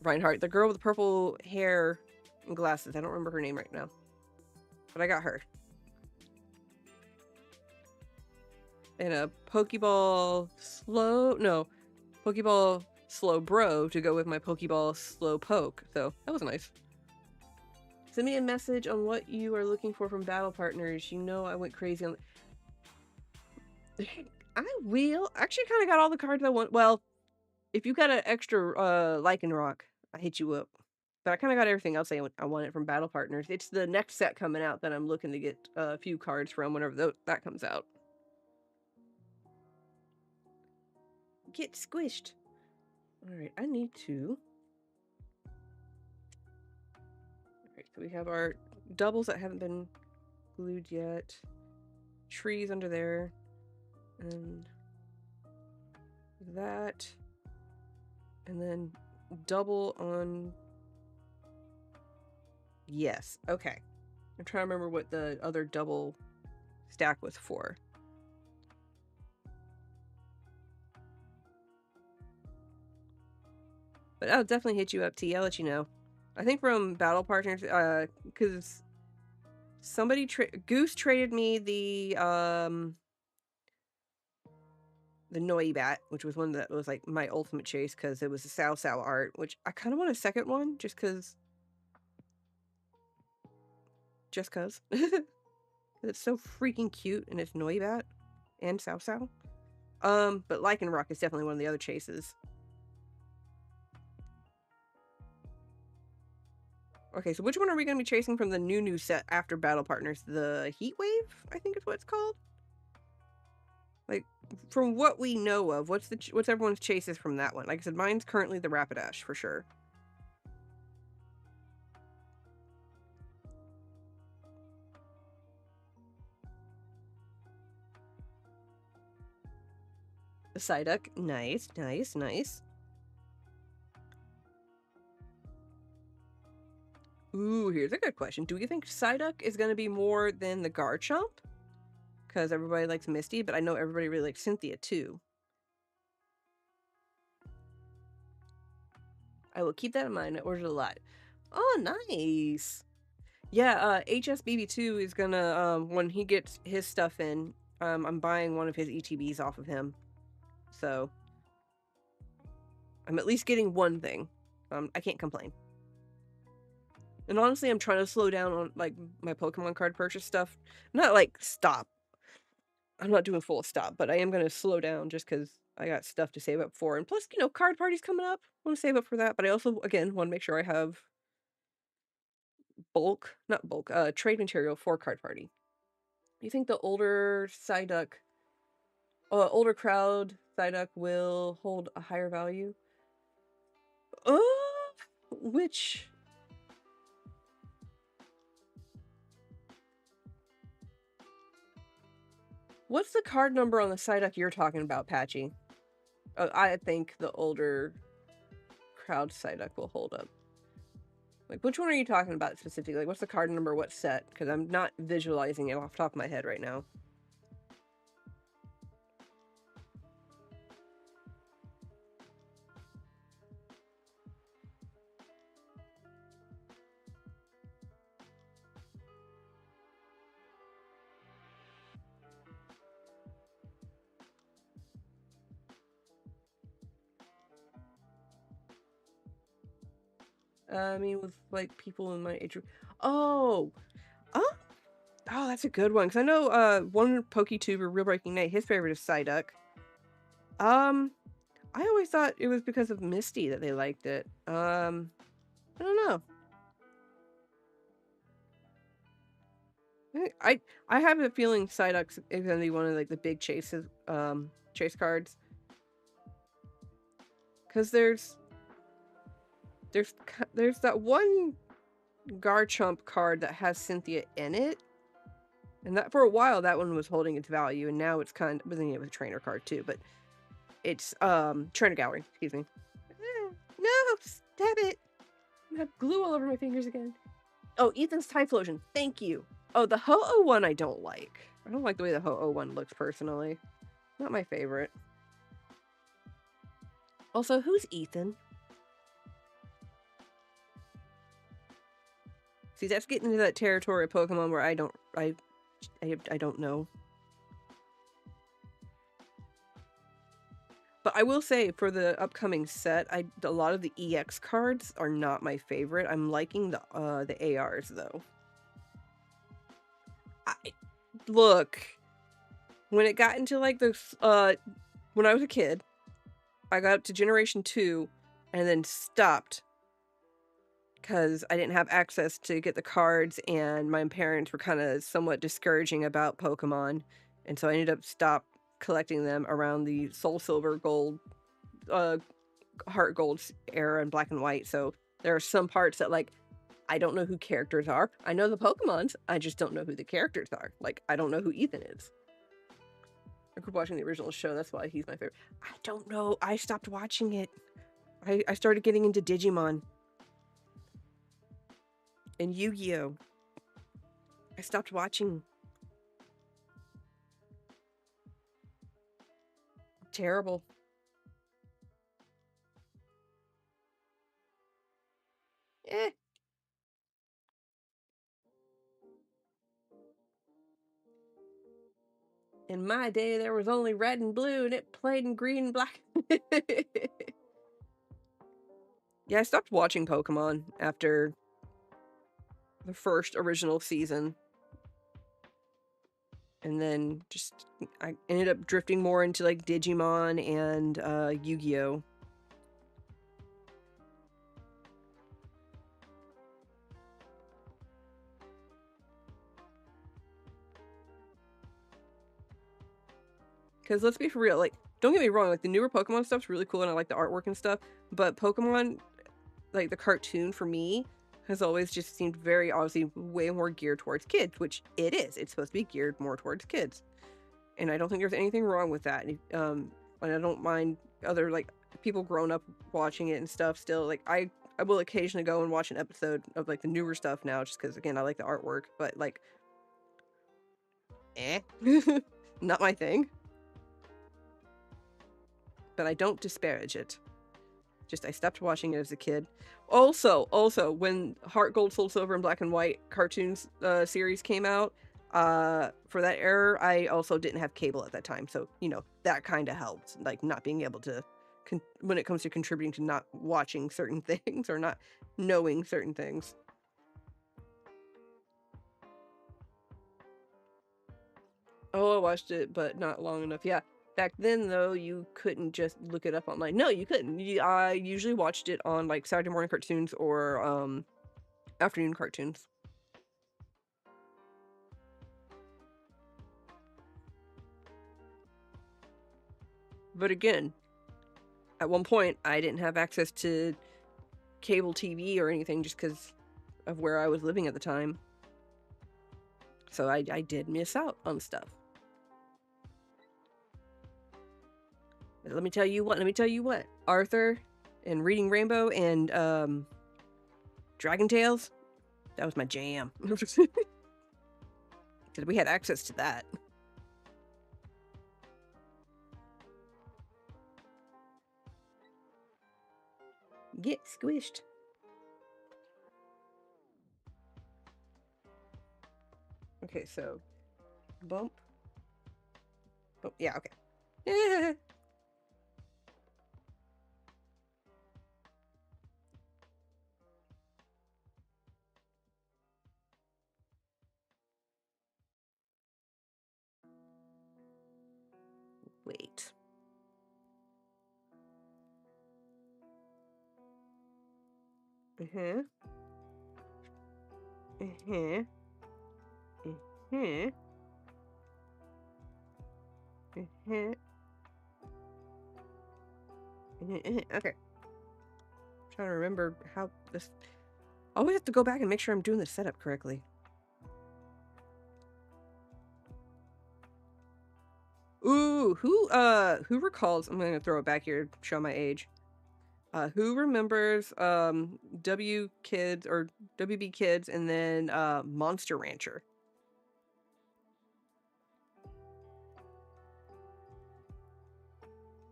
Reinhardt, the girl with the purple hair and glasses. I don't remember her name right now, but I got her. And a Pokeball Slow Bro to go with my Pokeball Slow Poke. So that was nice. Send me a message on what you are looking for from battle partners. You know I went crazy on. I will. I actually kind of got all the cards I want. Well, if you got an extra Lycanroc, I hit you up. But I kind of got everything else I wanted from battle partners. It's the next set coming out that I'm looking to get a few cards from whenever that comes out. Get squished. Alright, I need to. Alright, so we have our doubles that haven't been glued yet. Trees under there. And that. And then double on. Yes, okay. I'm trying to remember what the other double stack was for. But I'll definitely hit you up, T. I'll let you know. I think from battle partners, because somebody Goose traded me the Noibat, which was one that was like my ultimate chase because it was a Sao Sao art, which I kind of want a second one just because. Just because. It's so freaking cute and it's Noibat and Sao Sao. But Lycanroc is definitely one of the other chases. Okay, so which one are we going to be chasing from the new set after Battle Partners? The Heat Wave, I think is what it's called. Like, from what we know of, what's everyone's chases from that one? Like I said, mine's currently the Rapidash for sure. The Psyduck, nice. Ooh, here's a good question. Do you think Psyduck is going to be more than the Garchomp? Because everybody likes Misty, but I know everybody really likes Cynthia too. I will keep that in mind. I ordered a lot. Oh, nice. Yeah, HSBB2 is gonna, when he gets his stuff in, I'm buying one of his ETBs off of him. So, I'm at least getting one thing. I can't complain. And honestly, I'm trying to slow down on, like, my Pokemon card purchase stuff. Not, like, stop. I'm not doing full stop, but I am gonna slow down just because I got stuff to save up for. And plus, you know, card party's coming up. I want to save up for that. But I also, again, want to make sure I have trade material for card party. Do you think the older Psyduck, older crowd Psyduck will hold a higher value? Which... What's the card number on the Psyduck you're talking about, Patchy? I think the older crowd Psyduck will hold up. Like, which one are you talking about specifically? Like, what's the card number, what set? Because I'm not visualizing it off the top of my head right now. I mean, with, like, people in my age group. Oh, that's a good one. Because I know, one PokeTuber, Real Breaking Night, his favorite is Psyduck. I always thought it was because of Misty that they liked it. I don't know. I have a feeling Psyduck is gonna be one of, like, the big chase cards. Because there's that one Garchomp card that has Cynthia in it. And that, for a while, that one was holding its value, and now it's kind of, it was a trainer card too, but it's, trainer gallery, excuse me. No, stab it! I have glue all over my fingers again. Oh, Ethan's Typhlosion, thank you. Oh, the Ho-Oh one I don't like. I don't like the way the Ho-Oh one looks, personally. Not my favorite. Also, who's Ethan? See, that's getting into that territory of Pokemon where I don't know. But I will say, for the upcoming set, a lot of the EX cards are not my favorite. I'm liking the ARs, though. Look, when it got into, like, when I was a kid, I got up to Generation 2, and then stopped, because I didn't have access to get the cards, and my parents were kind of somewhat discouraging about Pokemon, and so I ended up collecting them around the Soul Silver Gold, Heart Gold era and Black and White. So there are some parts that, like, I don't know who characters are. I know the Pokemons, I just don't know who the characters are. Like, I don't know who Ethan is. I grew up watching the original show, that's why he's my favorite. I don't know, I stopped watching it. I started getting into Digimon and Yu-Gi-Oh! I stopped watching. Terrible. In my day, there was only red and blue, and it played in green and black. Yeah, I stopped watching Pokemon after the first original season. And then I ended up drifting more into, like, Digimon and Yu-Gi-Oh! Because let's be for real, like, don't get me wrong, like, the newer Pokemon stuff's really cool and I like the artwork and stuff, but Pokemon, like, the cartoon for me has always just seemed very obviously way more geared towards kids, which it is. It's supposed to be geared more towards kids. And I don't think there's anything wrong with that. And I don't mind other, like, people grown up watching it and stuff still. Like, I I will occasionally go and watch an episode of like the newer stuff now, just because again I like the artwork, but like, not my thing. But I don't disparage it. Just I stopped watching it as a kid. Also, when Heart Gold, Soul Silver, and Black and White cartoons series came out, for that era, I also didn't have cable at that time, so you know that kind of helped, like not being able to, when it comes to contributing to not watching certain things or not knowing certain things. Oh, I watched it, but not long enough. Yeah. Back then, though, you couldn't just look it up online. No, you couldn't. I usually watched it on like Saturday morning cartoons or afternoon cartoons. But again, at one point, I didn't have access to cable TV or anything just because of where I was living at the time. So I did miss out on stuff. But let me tell you what. Arthur and Reading Rainbow and Dragon Tales, that was my jam. Because we had access to that. Get squished. Okay, so bump. Bump. Yeah, okay. Wait. Uh-huh. Uh-huh. Uh-huh. Uh-huh. Okay. I'm trying to remember how this. I always have to go back and make sure I'm doing the setup correctly. Ooh, who recalls? I'm gonna throw it back here, show my age. Who remembers W Kids or WB Kids and then Monster Rancher?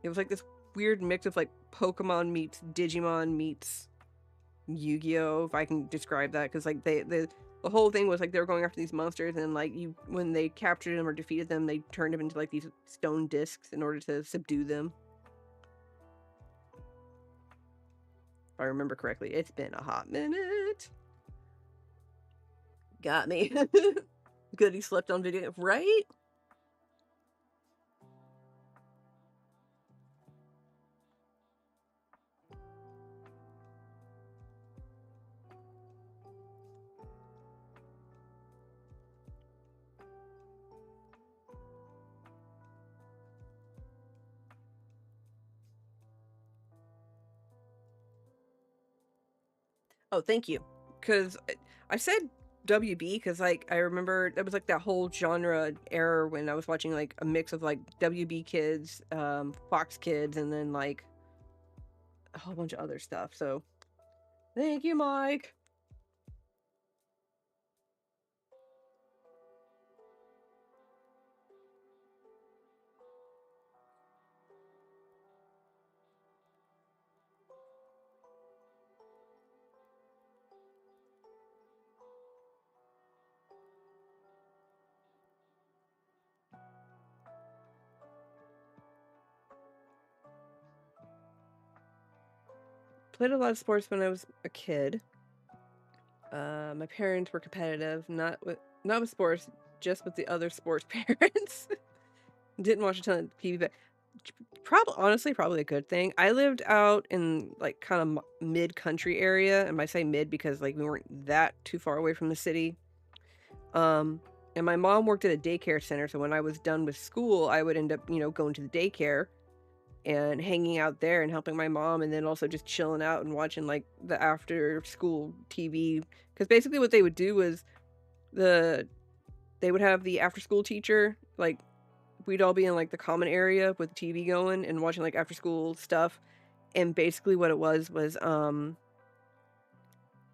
It was like this weird mix of like Pokemon meets Digimon meets Yu-Gi-Oh, if I can describe that, because like the whole thing was like they were going after these monsters, and like when they captured them or defeated them, they turned them into like these stone discs in order to subdue them. If I remember correctly. It's been a hot minute. Got me. Good, he slept on video, right? Oh, thank you. Because I said WB because like I remember that was like that whole genre era when I was watching like a mix of like WB Kids, Fox Kids, and then like a whole bunch of other stuff. So thank you, Mike. Played a lot of sports when I was a kid. My parents were competitive, not with sports, just with the other sports parents. Didn't watch a ton of TV, but probably a good thing. I lived out in like kind of mid-country area, and I say mid because like we weren't that too far away from the city. And my mom worked at a daycare center, so when I was done with school, I would end up, going to the daycare and hanging out there and helping my mom, and then also just chilling out and watching like the after school TV. Because basically what they would do was they would have the after school teacher, like we'd all be in like the common area with the TV going and watching like after school stuff. And basically what it was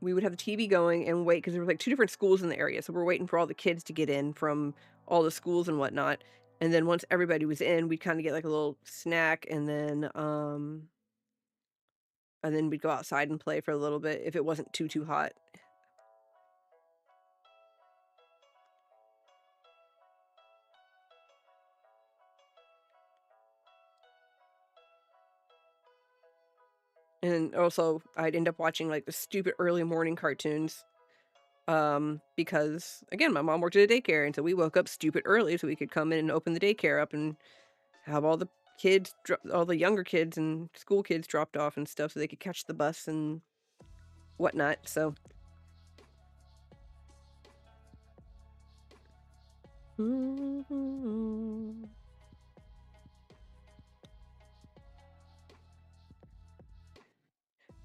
we would have the TV going and wait because there were like 2 different schools in the area, so we're waiting for all the kids to get in from all the schools and whatnot. And then once everybody was in, we'd kind of get like a little snack, and then we'd go outside and play for a little bit if it wasn't too hot. And also, I'd end up watching like the stupid early morning cartoons. Because again, my mom worked at a daycare, and so we woke up stupid early so we could come in and open the daycare up and have all the kids, all the younger kids and school kids dropped off and stuff so they could catch the bus and whatnot. So.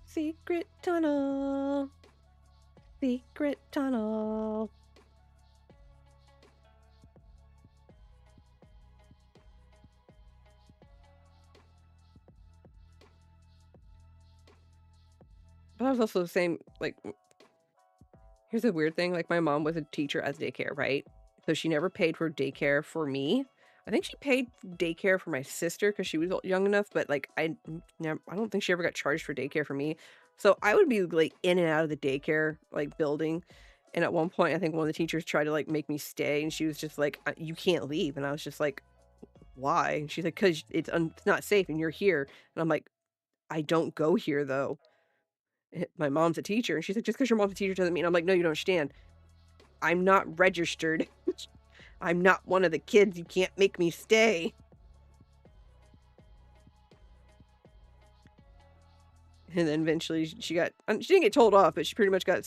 Secret tunnel. Secret tunnel. But I was also the same, like, here's a weird thing, like, my mom was a teacher at daycare, right? So she never paid for daycare for me. I think she paid daycare for my sister because she was young enough, but, like, I don't think she ever got charged for daycare for me. So I would be, like, in and out of the daycare, like, building, and at one point, I think one of the teachers tried to, like, make me stay, and she was just like, "You can't leave," and I was just like, "Why?" And she's like, "'Cause it's not safe, and you're here," and I'm like, "I don't go here, though." My mom's a teacher, and she's like, "Just because your mom's a teacher doesn't mean," I'm like, "No, you don't understand. I'm not registered. I'm not one of the kids. You can't make me stay." And then eventually she didn't get told off, but she pretty much got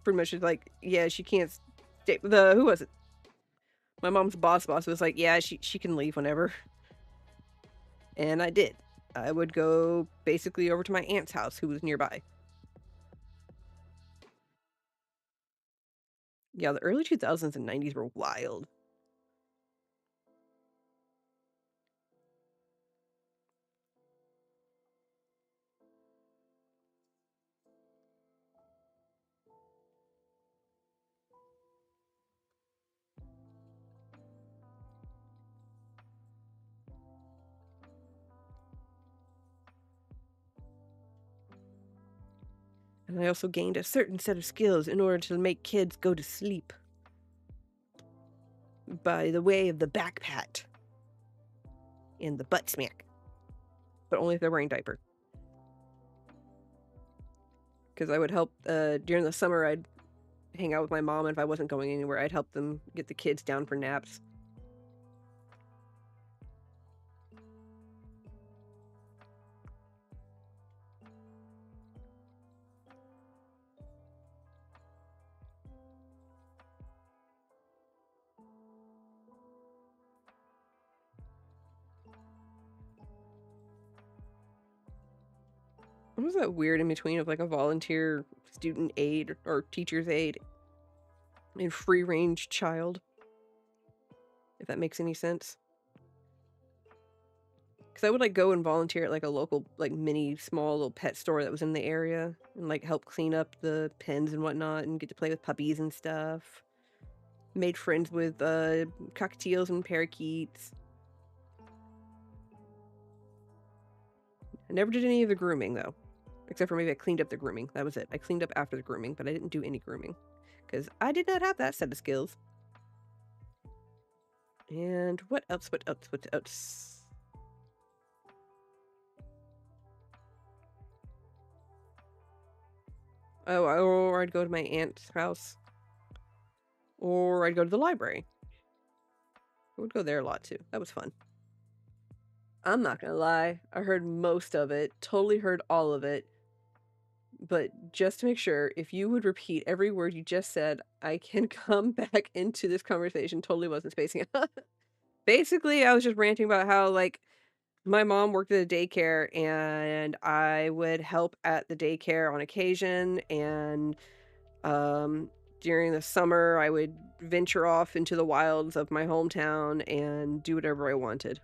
pretty much like, yeah, she can't stay. Who was it? My mom's boss was like, yeah, she can leave whenever. And I did. I would go basically over to my aunt's house, who was nearby. Yeah, the early 2000s and 90s were wild. And I also gained a certain set of skills in order to make kids go to sleep. By the way of the back pat. And the butt smack. But only if they're wearing diaper. Because I would help, during the summer, I'd hang out with my mom, and if I wasn't going anywhere, I'd help them get the kids down for naps. What was that weird in between of like a volunteer student aide or teacher's aide and free range child? If that makes any sense. Because I would like go and volunteer at like a local, like mini, small little pet store that was in the area and like help clean up the pens and whatnot and get to play with puppies and stuff. Made friends with cockatiels and parakeets. I never did any of the grooming though. Except for maybe I cleaned up the grooming. That was it. I cleaned up after the grooming, but I didn't do any grooming. Because I did not have that set of skills. And what else? What else? What else? Oh, or I'd go to my aunt's house. Or I'd go to the library. I would go there a lot too. That was fun. I'm not gonna lie. I heard most of it. Totally heard all of it. But just to make sure, if you would repeat every word you just said, I can come back into this conversation. Totally wasn't spacing out. Basically, I was just ranting about how, like, my mom worked at a daycare and I would help at the daycare on occasion. And during the summer, I would venture off into the wilds of my hometown and do whatever I wanted.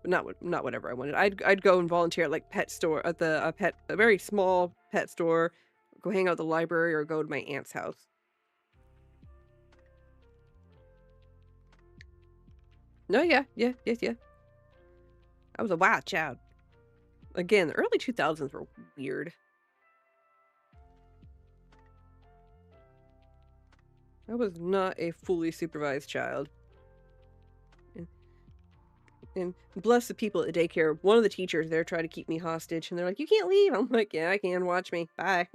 Not whatever I wanted. I'd go and volunteer at like pet store at the a very small pet store, go hang out at the library, or go to my aunt's house. No, yeah. I was a wild child. Again, the early 2000s were weird. I was not a fully supervised child. And bless the people at the daycare. One of the teachers there tried to keep me hostage, and they're like, "You can't leave." I'm like, "Yeah, I can. Watch me. Bye."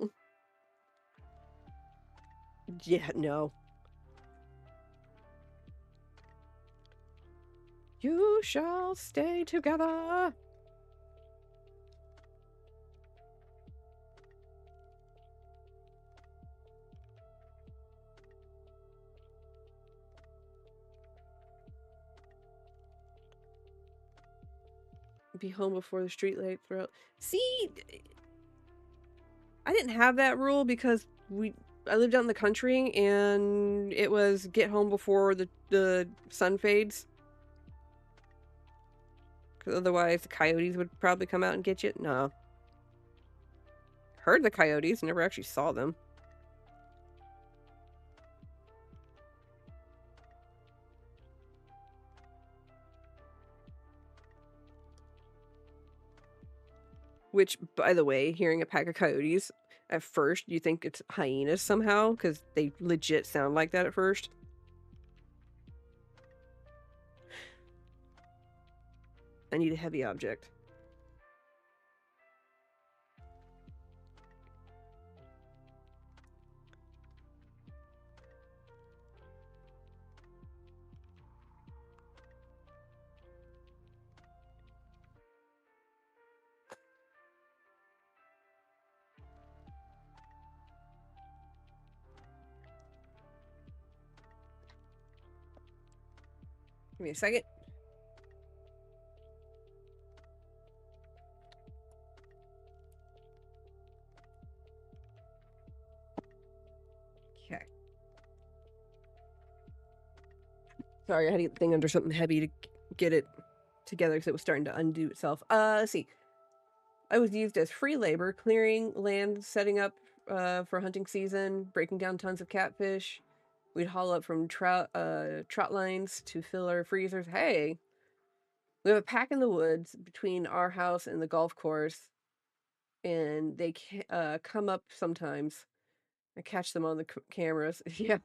Yeah, no. You shall stay together. Be home before the street lights were out. See, I didn't have that rule because I lived out in the country, and it was get home before the sun fades. Because otherwise the coyotes would probably come out and get you. No. Heard the coyotes, never actually saw them. Which, by the way, hearing a pack of coyotes, at first you think it's hyenas somehow, because they legit sound like that at first. I need a heavy object. Give me a second. Okay. Sorry, I had to get the thing under something heavy to get it together because it was starting to undo itself. Let's see. I was used as free labor, clearing land, setting up for hunting season, breaking down tons of catfish. We'd haul up from trout lines to fill our freezers. Hey, we have a pack in the woods between our house and the golf course, and they come up sometimes. I catch them on the cameras. Yeah,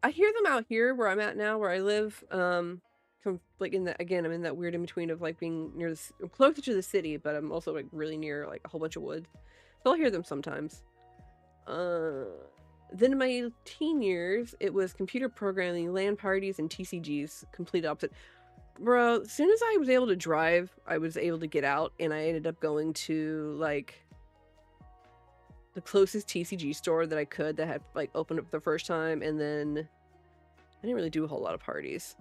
I hear them out here where I'm at now, where I live. Like I'm in that weird in between of like being near I'm closer to the city, but I'm also like really near like a whole bunch of woods. So I'll hear them sometimes. Then in my teen years, it was computer programming, LAN parties, and TCGs. Complete opposite. Bro, as soon as I was able to drive, I was able to get out, and I ended up going to like the closest TCG store that I could that had like opened up the first time, and then I didn't really do a whole lot of parties.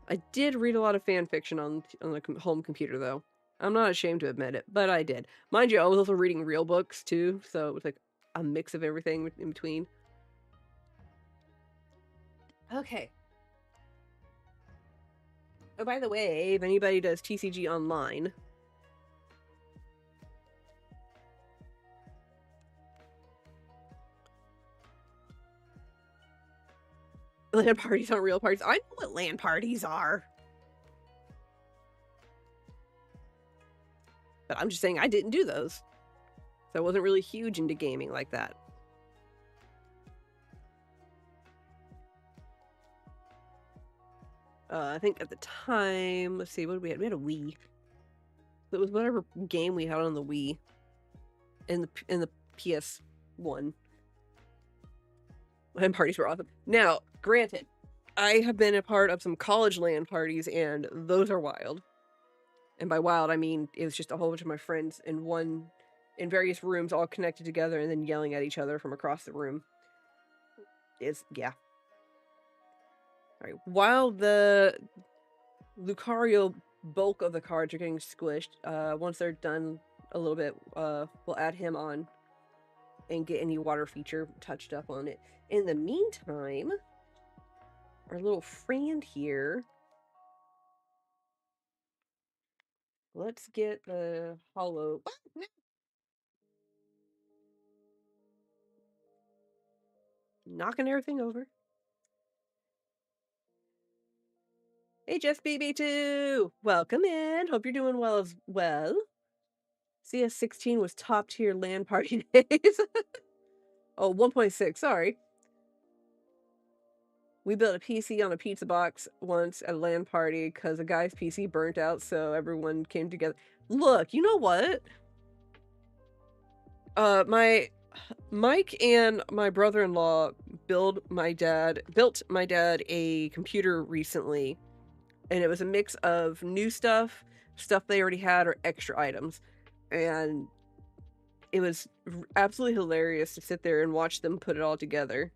I did read a lot of fan fiction on the home computer, though. I'm not ashamed to admit it, but I did. Mind you, I was also reading real books, too, so it was like a mix of everything in between. Okay. Oh, by the way, if anybody does TCG online... LAN parties aren't real parties. I know what LAN parties are. But I'm just saying I didn't do those. So I wasn't really huge into gaming like that. I think at the time, let's see, what did we have? We had a Wii. It was whatever game we had on the Wii. In the PS1. LAN parties were awesome. Now, granted, I have been a part of some college LAN parties, and those are wild. And by wild, I mean it was just a whole bunch of my friends in various rooms, all connected together, and then yelling at each other from across the room. Yeah. All right. While the Lucario bulk of the cards are getting squished, once they're done a little bit, we'll add him on and get any water feature touched up on it. In the meantime, our little friend here Let's get the hollow. Knocking everything over. Hey, Just BB2! Welcome in. Hope you're doing well as well. CS16 was top tier LAN party days. Oh, 1.6, sorry. We built a PC on a pizza box once at a LAN party because a guy's PC burnt out, so everyone came together. Look, you know what? My Mike and my brother-in-law built my dad a computer recently, and it was a mix of new stuff they already had, or extra items, and it was absolutely hilarious to sit there and watch them put it all together.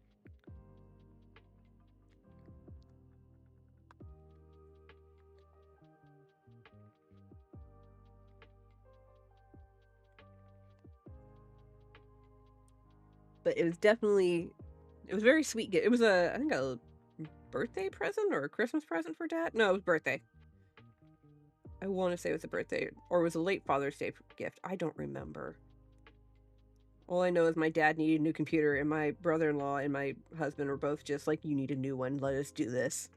But it was very sweet. It was I think a birthday present or a Christmas present for Dad. No, it was birthday. I want to say it was a birthday, or it was a late Father's Day gift. I don't remember. All I know is my dad needed a new computer, and my brother-in-law and my husband were both just like, you need a new one, let us do this.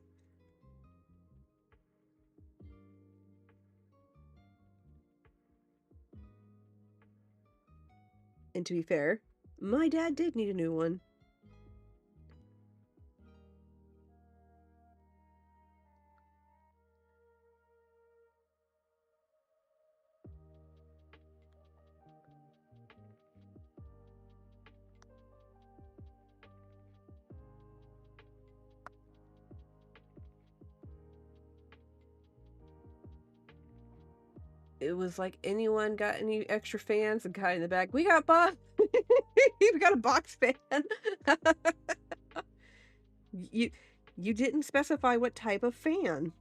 And to be fair, my dad did need a new one. It was like, anyone got any extra fans? The guy in the back, we got box. We got a box fan. You didn't specify what type of fan.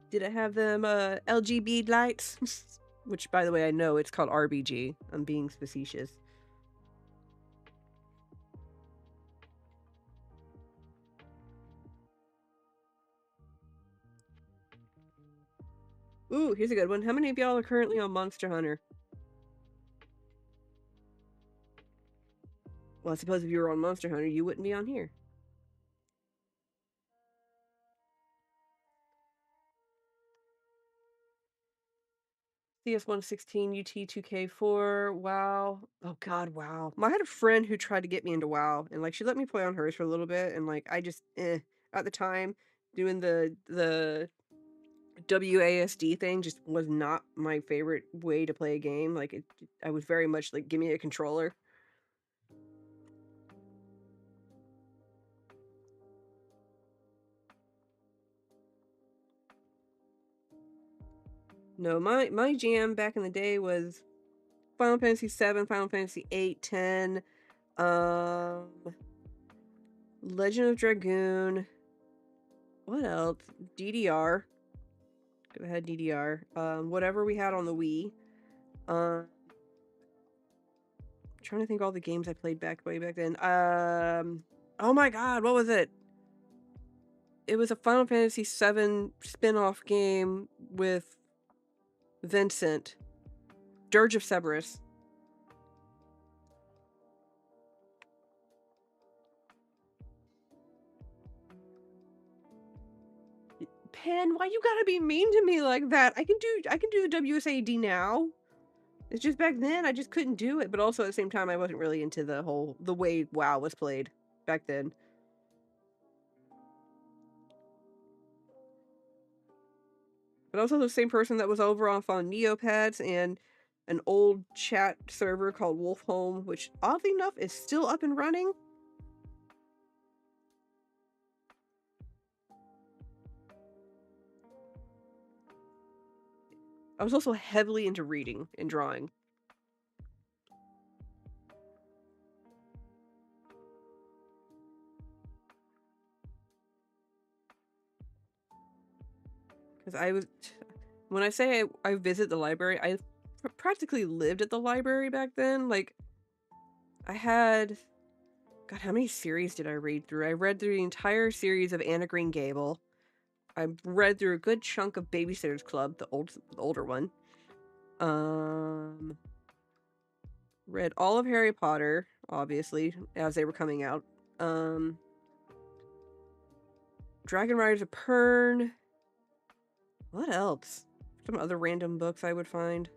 Did it have them LGB lights? Which, by the way, I know it's called RBG. I'm being facetious. Ooh, here's a good one. How many of y'all are currently on Monster Hunter? Well, I suppose if you were on Monster Hunter, you wouldn't be on here. CS116, UT2K4, WoW. Oh god, WoW. I had a friend who tried to get me into WoW, and like she let me play on hers for a little bit, and like I just at the time doing the WASD thing just was not my favorite way to play a game. Like I was very much like, give me a controller. No, my jam back in the day was Final Fantasy 7, Final Fantasy 8, 10, Legend of Dragoon. What else? DDR. I had DDR. Whatever we had on the Wii. I'm trying to think all the games I played way back then. Oh my god, what was it? It was a Final Fantasy 7 spin-off game with Vincent. Dirge of Cerberus. Pen, why you gotta be mean to me like that? I can do the WSAD now. It's just back then I just couldn't do it, but also at the same time I wasn't really into the way WoW was played back then. But also the same person that was over off on Neopets and an old chat server called Wolf Home, which oddly enough is still up and running. I was also heavily into reading and drawing. Because when I say I visit the library, I practically lived at the library back then. Like, I had, God, how many series did I read through? I read through the entire series of Anna Green Gable. I read through a good chunk of Babysitter's Club, the older one. Read all of Harry Potter, obviously, as they were coming out. Dragon Riders of Pern. What else? Some other random books I would find.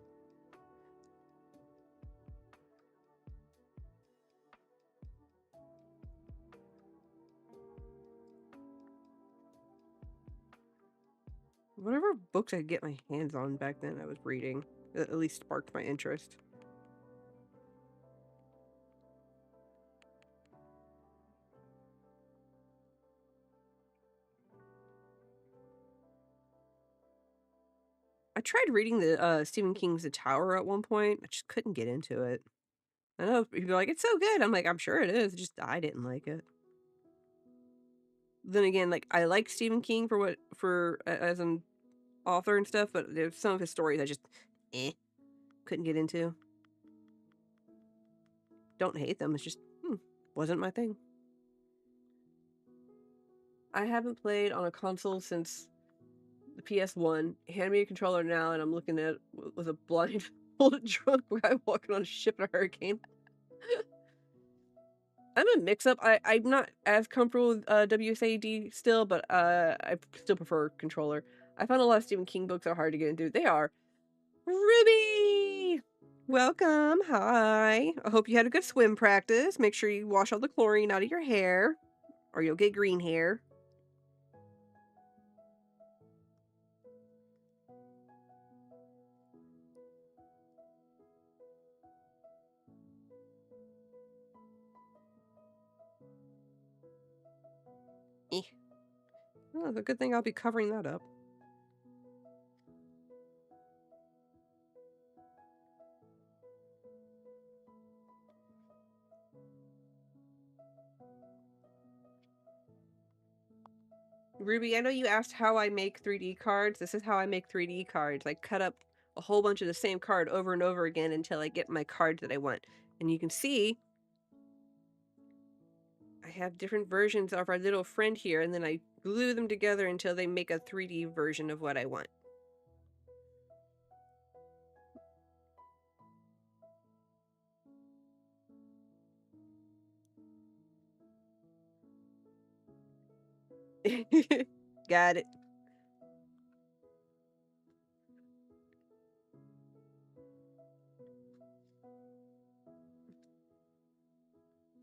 Whatever books I could get my hands on back then I was reading. At least sparked my interest. I tried reading the Stephen King's The Tower at one point. I just couldn't get into it. I know people are like, it's so good. I'm like, I'm sure it is. Just I didn't like it. Then again, like I like Stephen King for as an author and stuff, but there's some of his stories I just couldn't get into. Don't hate them. It's just wasn't my thing. I haven't played on a console since the PS1. Hand me a controller now, and I'm looking at with a blindfolded drunk guy walking on a ship in a hurricane. I'm a mix-up. I'm not as comfortable with WSAD still, but I still prefer controller. I found a lot of Stephen King books are hard to get into. They are. Ruby! Welcome. Hi. I hope you had a good swim practice. Make sure you wash all the chlorine out of your hair, or you'll get green hair. Oh, it's a good thing I'll be covering that up. Ruby, I know you asked how I make 3D cards. This is how I make 3D cards. I cut up a whole bunch of the same card over and over again until I get my card that I want. And you can see I have different versions of our little friend here, and then I glue them together until they make a 3D version of what I want. Got it.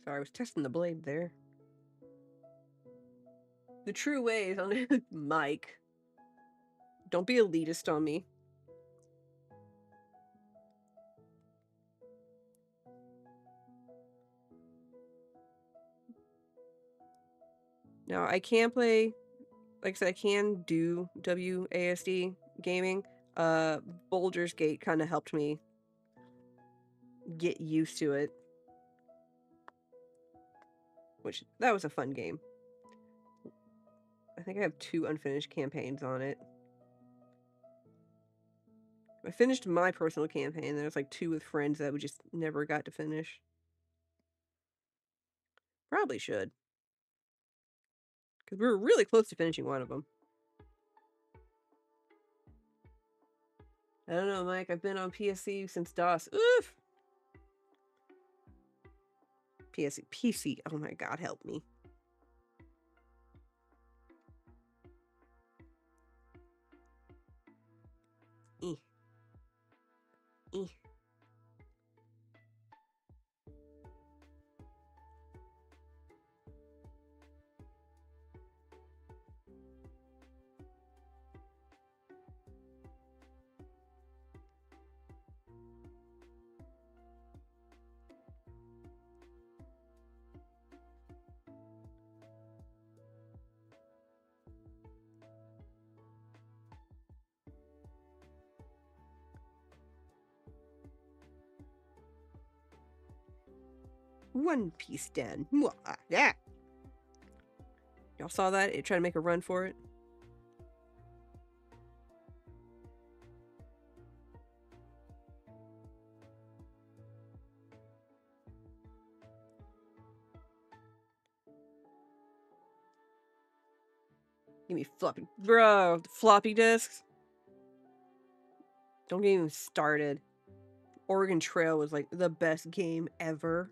Sorry, I was testing the blade there. The true way is on Mike. Don't be elitist on me. Now, I can play, like I said, I can do WASD gaming. Baldur's Gate kind of helped me get used to it. Which, that was a fun game. I think I have 2 unfinished campaigns on it. I finished my personal campaign, there was like 2 with friends that we just never got to finish. Probably should. Because we were really close to finishing one of them. I don't know, Mike. I've been on PSC since DOS. Oof! PC. Oh my god, help me. Eh. Eh. One Piece Den. Yeah. Y'all saw that? It tried to make a run for it. Give me floppy. Bro, floppy disks. Don't get even started. Oregon Trail was like the best game ever.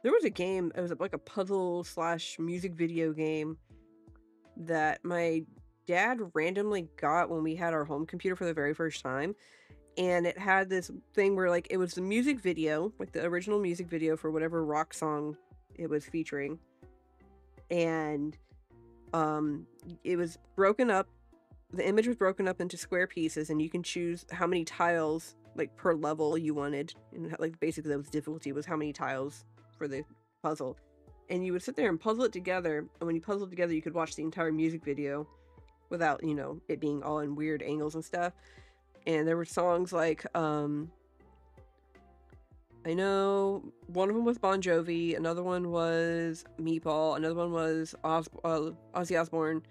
There was a game, it was like a puzzle / music video game that my dad randomly got when we had our home computer for the very first time. And it had this thing where like it was the music video, like the original music video for whatever rock song it was featuring. And it was broken up. The image was broken up into square pieces, and you can choose how many tiles like per level you wanted. And like basically that was difficulty, was how many tiles for the puzzle. And you would sit there and puzzle it together, and when you puzzled together you could watch the entire music video without, you know, it being all in weird angles and stuff. And there were songs like I know one of them was Bon Jovi, another one was Meatball, another one was Ozzy Osbourne.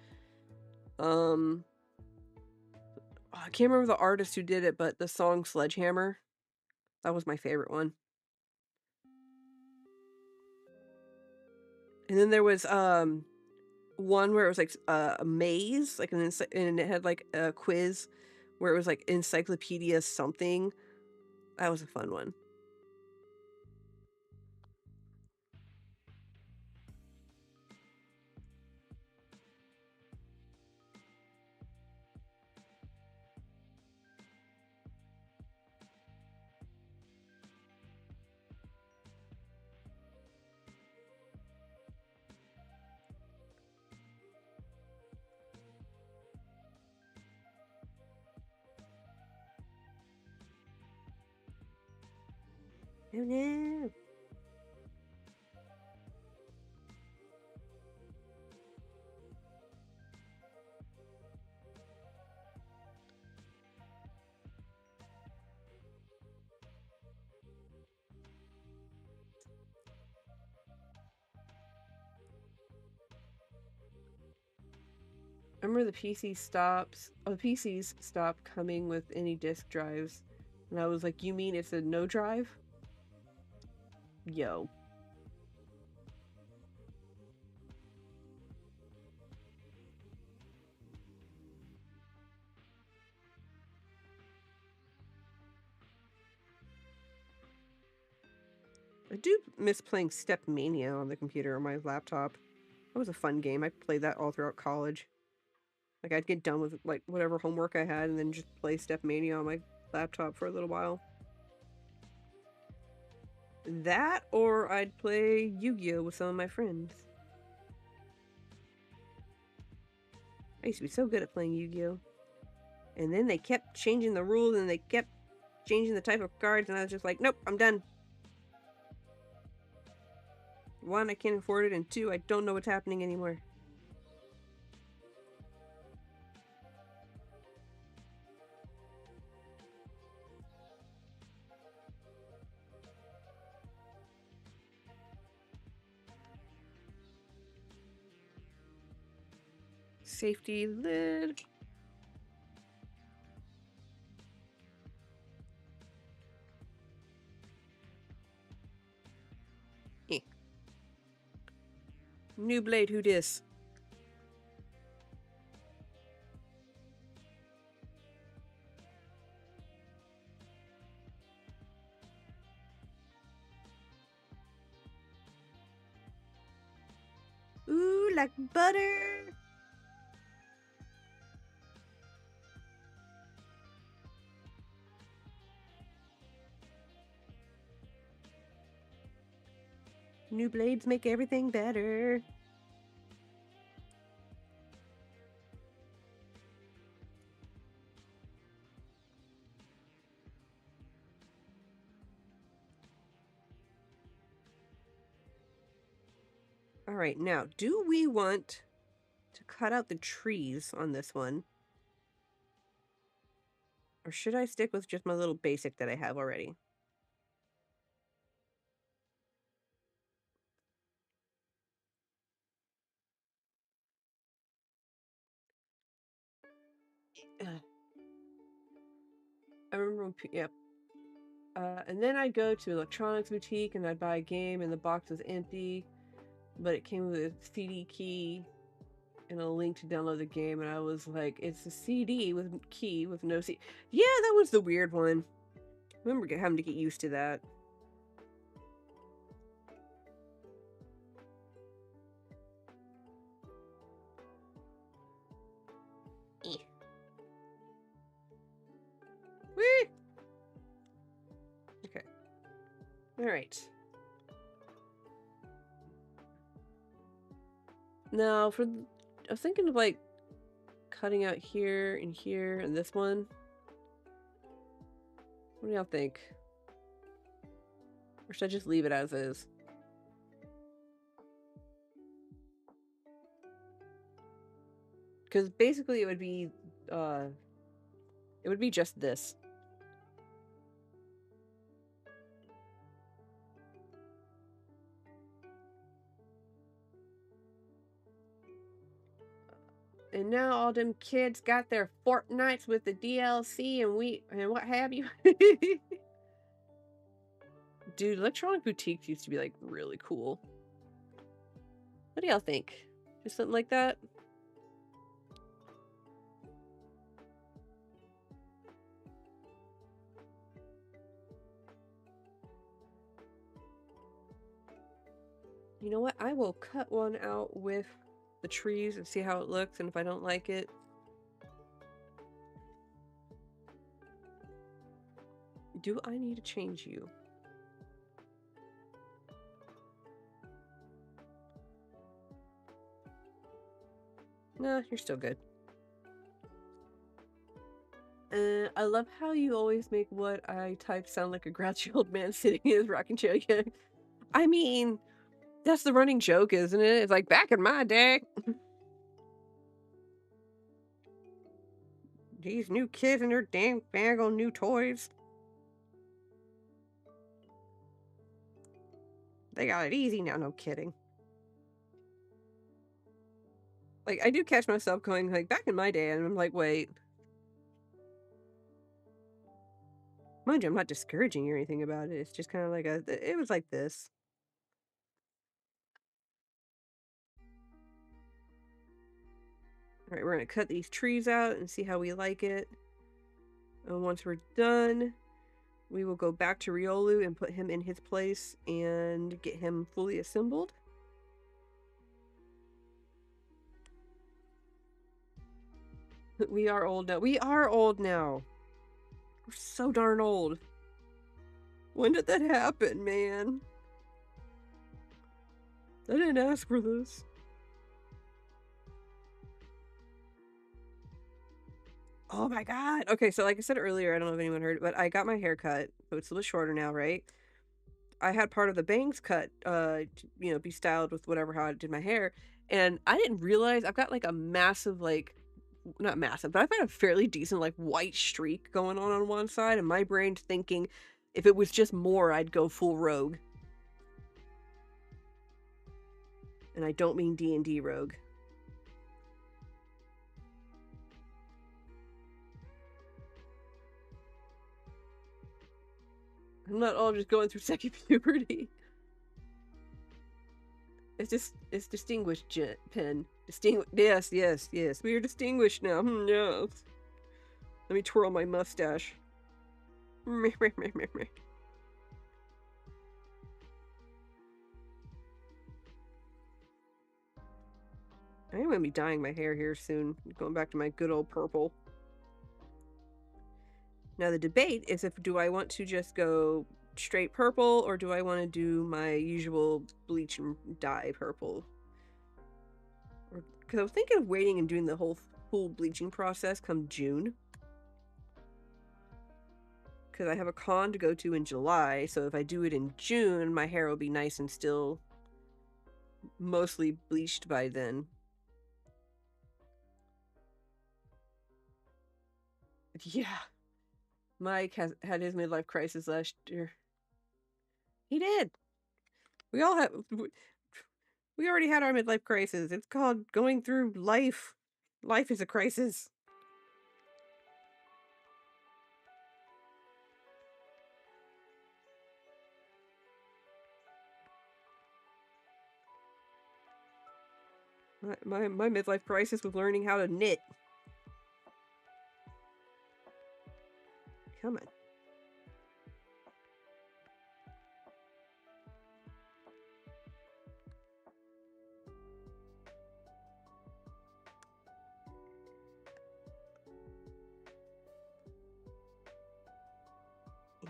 I can't remember the artist who did it, but the song Sledgehammer, that was my favorite one. And then there was one where it was like a maze, like and it had like a quiz where it was like encyclopedia something. That was a fun one. Oh no. I remember the PCs stopped coming with any disk drives. And I was like, you mean it's a no drive? Yo. I do miss playing Step Mania on the computer or my laptop. That was a fun game. I played that all throughout college. Like I'd get done with like whatever homework I had and then just play Step Mania on my laptop for a little while. That, or I'd play Yu-Gi-Oh with some of my friends. I used to be so good at playing Yu-Gi-Oh. And then they kept changing the rules and they kept changing the type of cards, and I was just like, nope, I'm done. One, I can't afford it, and two, I don't know what's happening anymore. Safety lid. Eh. New blade, who dis? Ooh, like butter. New blades make everything better. Alright, now, do we want to cut out the trees on this one? Or should I stick with just my little basic that I have already? I remember when, yep. And then I'd go to electronics boutique and I'd buy a game and the box was empty. but it came with a CD key and a link to download the game, and I was like, it's a CD with key with no CD. Yeah, that was the weird one. I remember having to get used to that. Whee! Okay. Alright. Now, I was thinking of like cutting out here and this one. What do y'all think? Or should I just leave it as is? Because basically it would be just this. And now all them kids got their Fortnites with the DLC and what have you. Dude, Electronic Boutiques used to be like really cool. What do y'all think? Just something like that? You know what? I will cut one out with the trees and see how it looks, and if I don't like it, do I need to change you? Nah, you're still good. I love how you always make what I type sound like a grouchy old man sitting in his rocking chair. I mean, that's the running joke, isn't it? It's like, back in my day. These new kids and their dang bag on new toys. They got it easy now, no kidding. Like, I do catch myself going, like, back in my day, and I'm like, wait. Mind you, I'm not discouraging you or anything about it. It's just kind of like it was like this. Alright, we're gonna cut these trees out and see how we like it. And once we're done, we will go back to Riolu and put him in his place and get him fully assembled. We are old now. We are old now. We're so darn old. When did that happen, man? I didn't ask for this. Oh my god. Okay, so like I said earlier, I don't know if anyone heard, but I got my hair cut, so it's a little shorter now, right? I had part of the bangs cut, you know, be styled with whatever how I did my hair, and I didn't realize I've got like a massive, like, not massive, but I've got a fairly decent like white streak going on one side, and my brain's thinking if it was just more, I'd go full rogue. And I don't mean D&D rogue. I'm not all just going through second puberty. It's distinguished, Pen. Yes, yes, yes. We are distinguished now. Yes. Let me twirl my mustache. I am gonna be dyeing my hair here soon. Going back to my good old purple. Now the debate is if do I want to just go straight purple or do I want to do my usual bleach and dye purple? Because I was thinking of waiting and doing the whole full bleaching process come June. Because I have a con to go to in July, so if I do it in June, my hair will be nice and still mostly bleached by then. Yeah. Mike had his midlife crisis last year. He did. We all have. We already had our midlife crisis. It's called going through life. Life is a crisis. My midlife crisis was learning how to knit. Come on.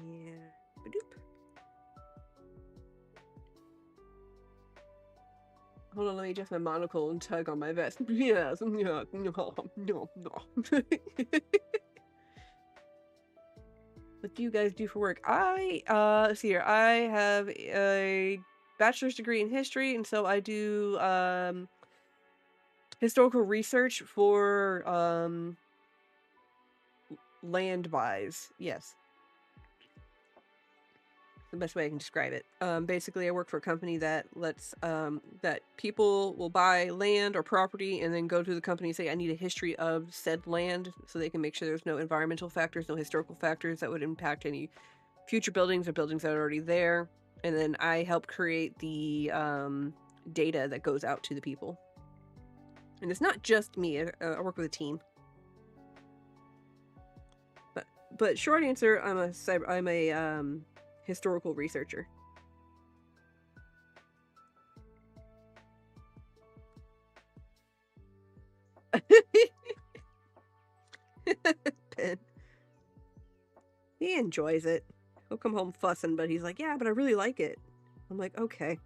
Yeah. Ba-doop. Hold on, let me adjust my monocle and tug on my vest. Yes. No. What do you guys do for work? Let's see here. I have a bachelor's degree in history, and so I do historical research for land buys. Yes. The best way I can describe it. Basically, I work for a company that lets that people will buy land or property and then go to the company and say, I need a history of said land, so they can make sure there's no environmental factors, no historical factors that would impact any future buildings or buildings that are already there. And then I help create the data that goes out to the people. And it's not just me. I work with a team. But short answer, I'm a historical researcher. Ben. He enjoys it. He'll come home fussing, but he's like, yeah, but I really like it. I'm like, okay.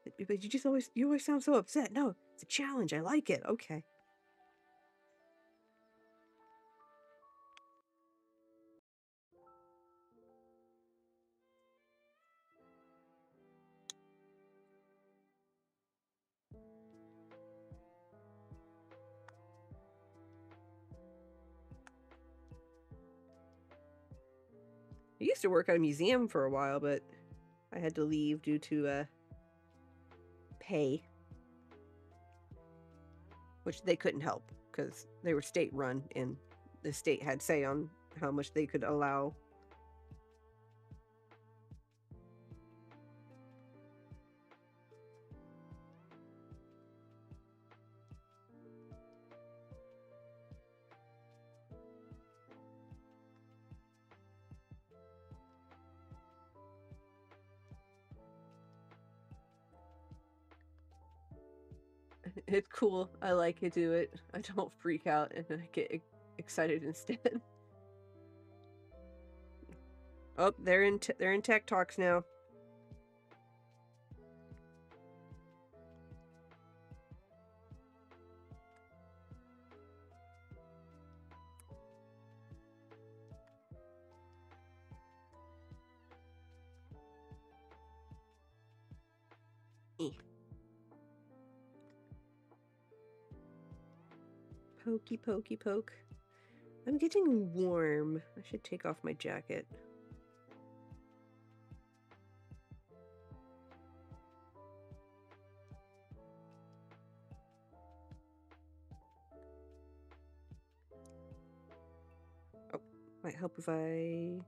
But you always sound so upset. No, it's a challenge. I like it. Okay. I used to work at a museum for a while, but I had to leave due to pay, which they couldn't help because they were state run and the state had say on how much they could allow. It's cool. I like to do it. I don't freak out and I get excited instead. Oh, they're in tech talks now. Pokey, pokey, poke. I'm getting warm. I should take off my jacket. Oh, might help if I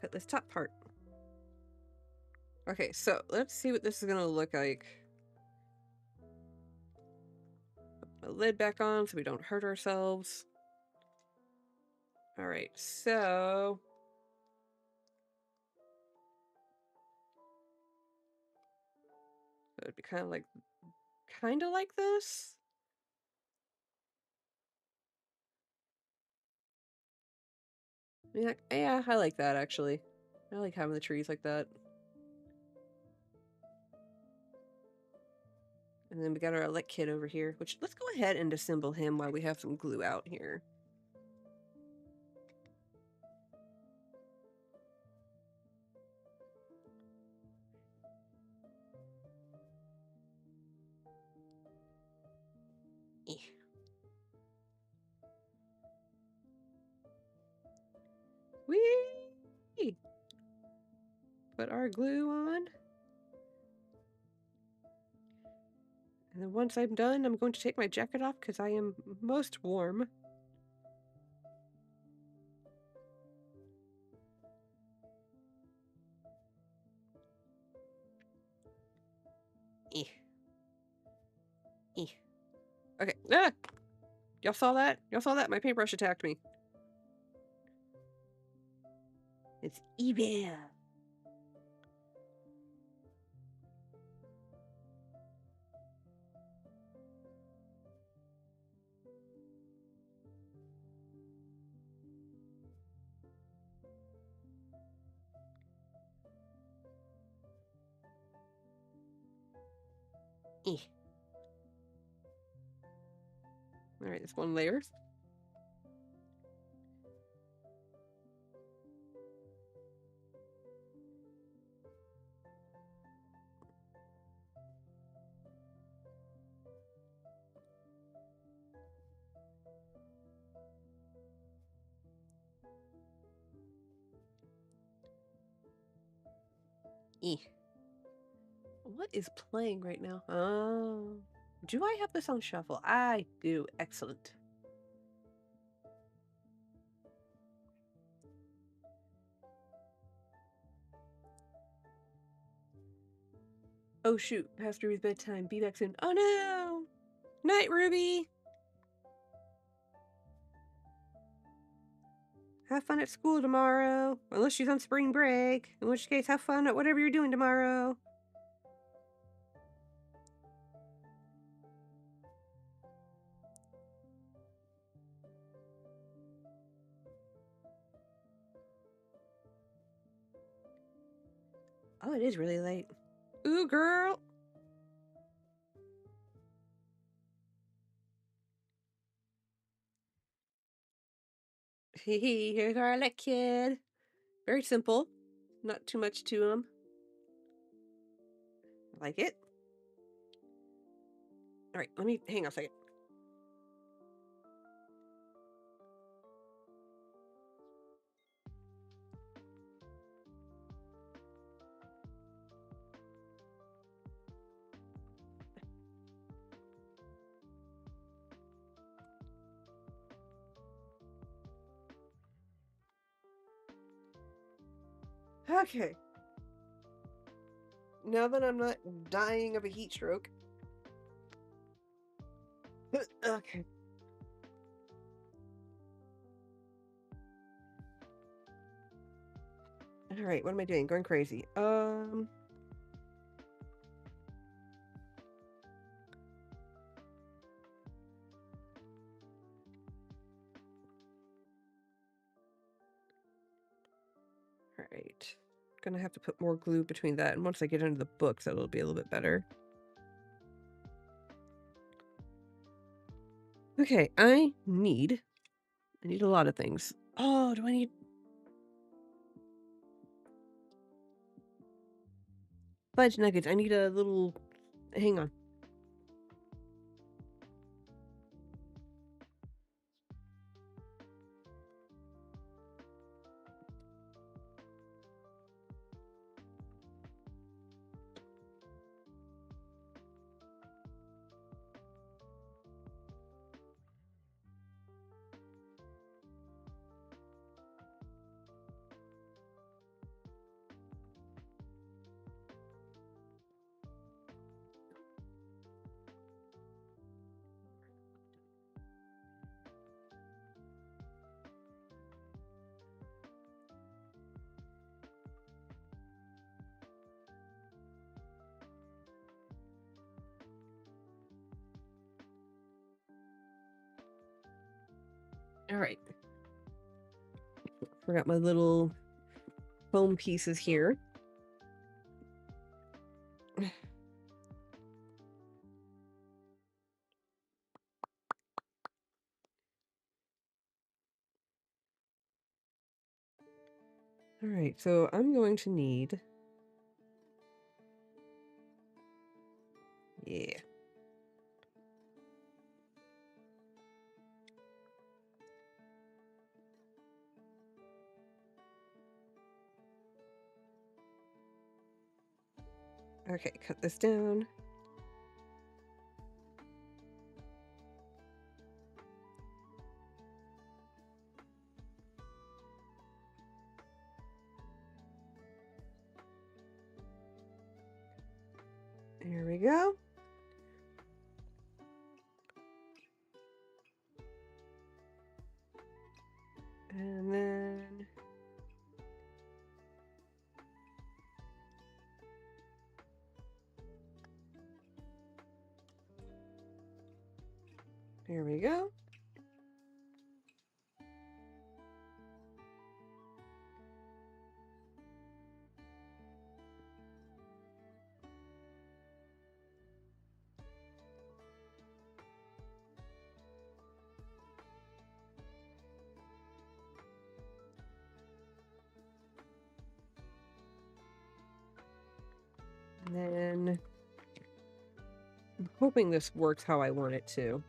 cut this top part. Okay, so let's see what this is gonna look like. Put the lid back on so we don't hurt ourselves. Alright, so it'd be kind of like this. Yeah, I like that actually. I like having the trees like that. And then we got our Elekid over here, which let's go ahead and assemble him while we have some glue out here. Whee! Put our glue on. And then once I'm done, I'm going to take my jacket off because I am most warm. Eh. Okay. Ah! Y'all saw that? Y'all saw that? My paintbrush attacked me. It's evil. Eh. Alright, this one layer. Eh. What is playing right now? Oh. Do I have this on shuffle? I do. Excellent. Oh shoot, past Ruby's bedtime. Be back soon. Oh no! Night, Ruby! Have fun at school tomorrow. Unless she's on spring break. In which case, have fun at whatever you're doing tomorrow. Oh, it is really late. Ooh, girl! Here's our Elekid. Very simple. Not too much to him. I like it. Alright, let me hang on a second. Okay. Now that I'm not dying of a heat stroke. Okay. Alright, what am I doing? Going crazy. Alright. Gonna have to put more glue between that, and once I get into the books, that'll be a little bit better. Okay, I need a lot of things. Oh, do I need fudge nuggets? I need a little... Hang on. Alright. Forgot my little foam pieces here. Alright, so I'm going to need... Yeah. Okay, cut this down. There we go. And then there we go. And then I'm hoping this works how I want it to.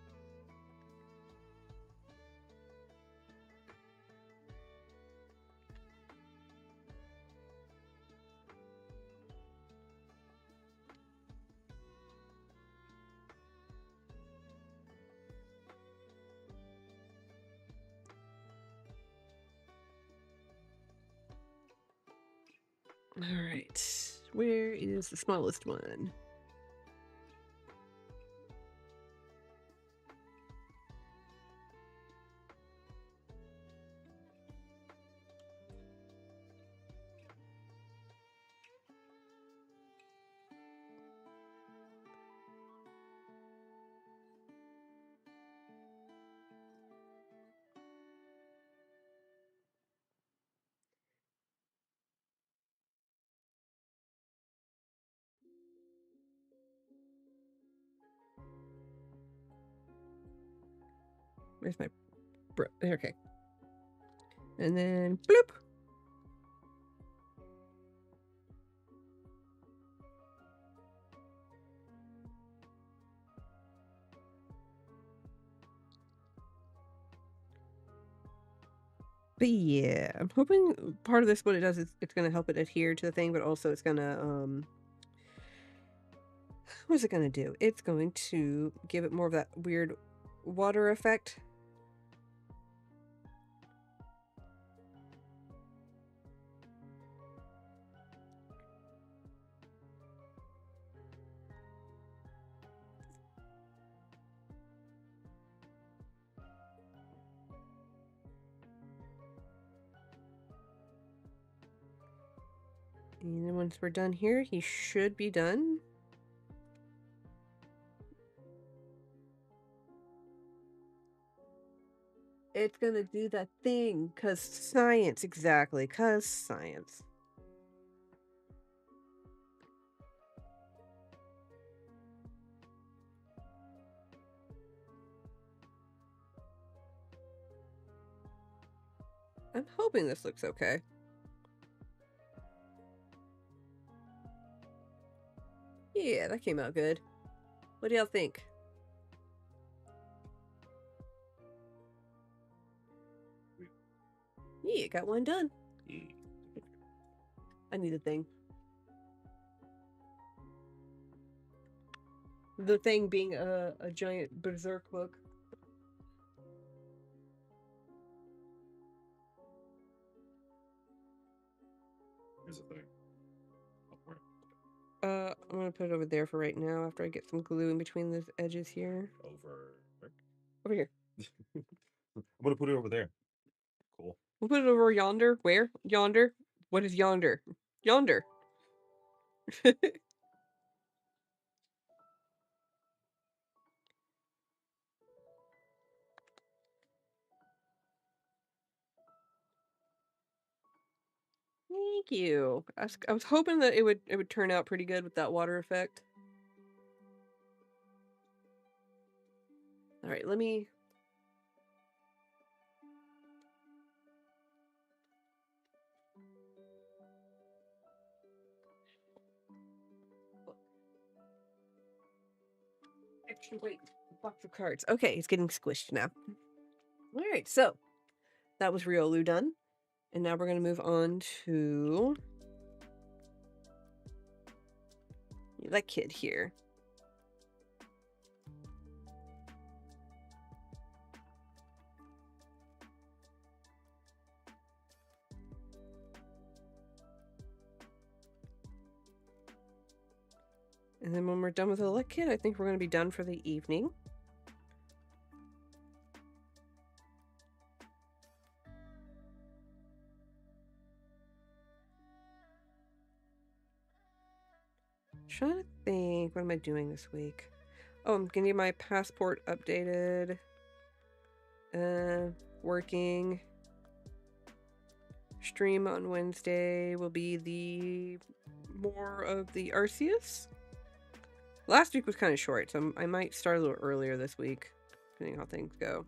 All right, where is the smallest one? Where's my okay. And then bloop. But yeah, I'm hoping part of this, what it does is it's going to help it adhere to the thing, but also it's going to, what is it going to do? It's going to give it more of that weird water effect. And then once we're done here, he should be done. It's gonna do that thing, cause science, exactly, cause science. I'm hoping this looks okay. Yeah, that came out good. What do y'all think? Yeah, got one done. I need a thing. The thing being a giant berserk book. Here's the thing. I'm gonna put it over there for right now after I get some glue in between those edges here. Over here. I'm gonna put it over there. Cool. We'll put it over yonder. Where? Yonder? What is yonder? Yonder. Thank you. I was hoping that it would turn out pretty good with that water effect. All right, let me. Extra weight box of cards. Okay, it's getting squished now. All right, so that was Riolu done, and now we're gonna move on to that kid here. And then when we're done with the Elekid, I think we're going to be done for the evening. Trying to think, what am I doing this week? Oh, I'm gonna get my passport updated. Working. Stream on Wednesday will be the more of the Arceus. Last week was kind of short, so I might start a little earlier this week, depending on how things go.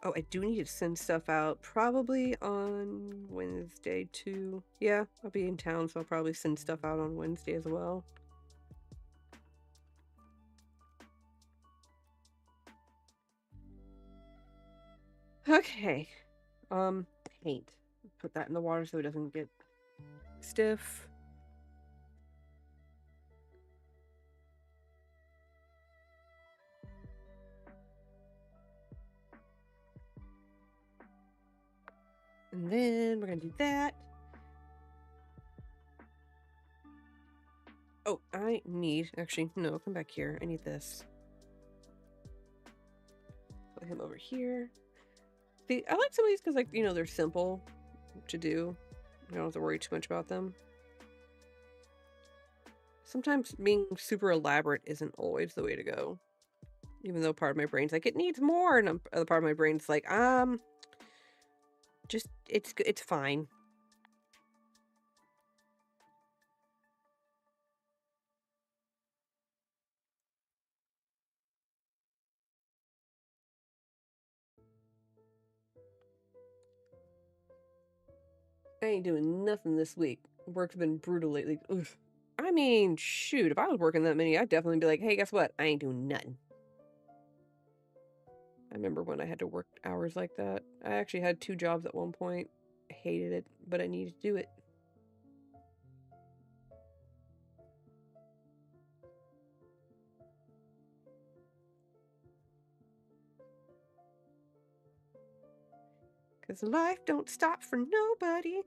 Oh, I do need to send stuff out probably on Wednesday too. Yeah, I'll be in town, so I'll probably send stuff out on Wednesday as well. Okay. Paint. Put that in the water so it doesn't get stiff. And then we're gonna do that. Oh, I need, actually, no, come back here. I need this. Put him over here. See, I like some of these because, like, you know, they're simple to do. You don't have to worry too much about them. Sometimes being super elaborate isn't always the way to go. Even though part of my brain's like, it needs more, and other part of my brain's like, just, it's fine. I ain't doing nothing this week. Work's been brutal lately. Oof. I mean, shoot, if I was working that many, I'd definitely be like, hey, guess what? I ain't doing nothing. I remember when I had to work hours like that. I actually had 2 jobs at one point. I hated it, but I needed to do it. Because life don't stop for nobody.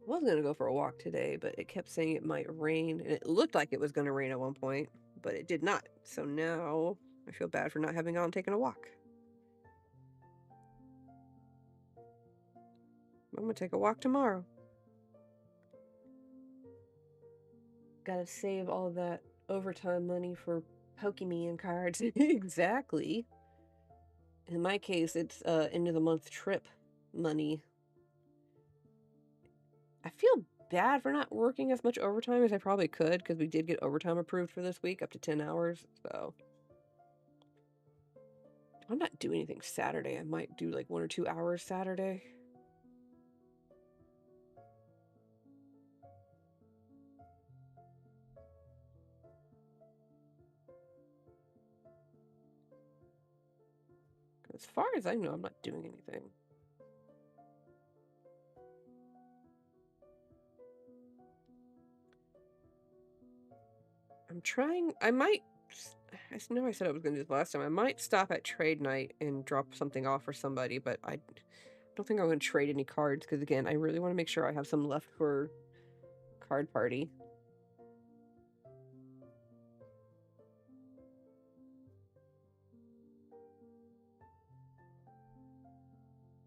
I was going to go for a walk today, but it kept saying it might rain, and it looked like it was going to rain at one point, but it did not. So now I feel bad for not having gone and taken a walk. I'm going to take a walk tomorrow. Gotta save all that overtime money for Pokemon cards. Exactly. In my case, it's end of the month trip money. I feel bad for not working as much overtime as I probably could because we did get overtime approved for this week up to 10 hours. So I'm not doing anything Saturday. I might do like 1 or 2 hours Saturday. As far as I know, I'm not doing anything. I'm trying. I know I said I was going to do this last time. I might stop at trade night and drop something off for somebody, but I don't think I'm going to trade any cards because, again, I really want to make sure I have some left for card party.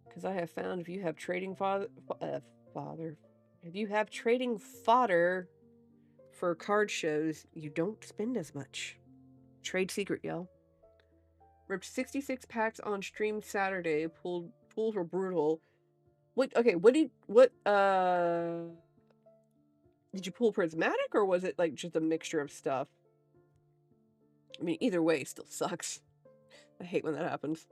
Because I have found if you have trading if you have trading fodder for card shows, you don't spend as much. Trade secret, y'all. Ripped 66 packs on stream Saturday. Pools were brutal. What? Okay. Did you pull prismatic or was it like just a mixture of stuff? I mean, either way, it still sucks. I hate when that happens.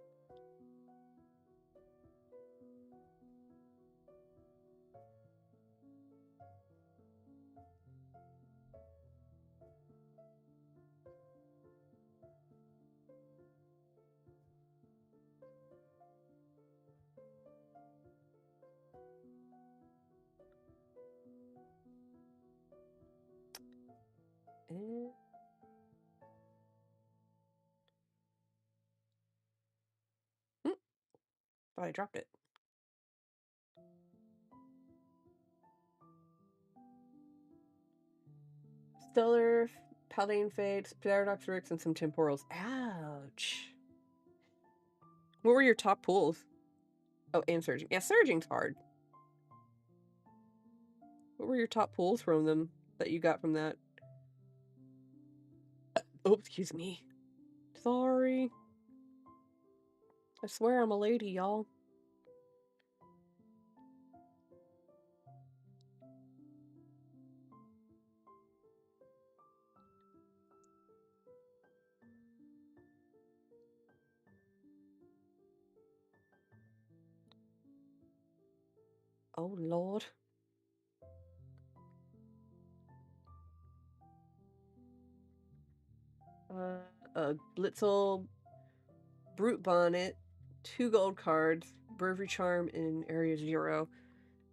And... thought I dropped it. Stellar, Paladin Fates, Paradox Ricks, and some Temporals. Ouch. What were your top pulls? Oh, and Surging. Yeah, Surging's hard. What were your top pulls from them that you got from that? Oh, excuse me. Sorry. I swear I'm a lady, y'all. Oh, Lord. A Blitzel, Brute Bonnet, 2 gold cards, Bravery Charm, and Area 0.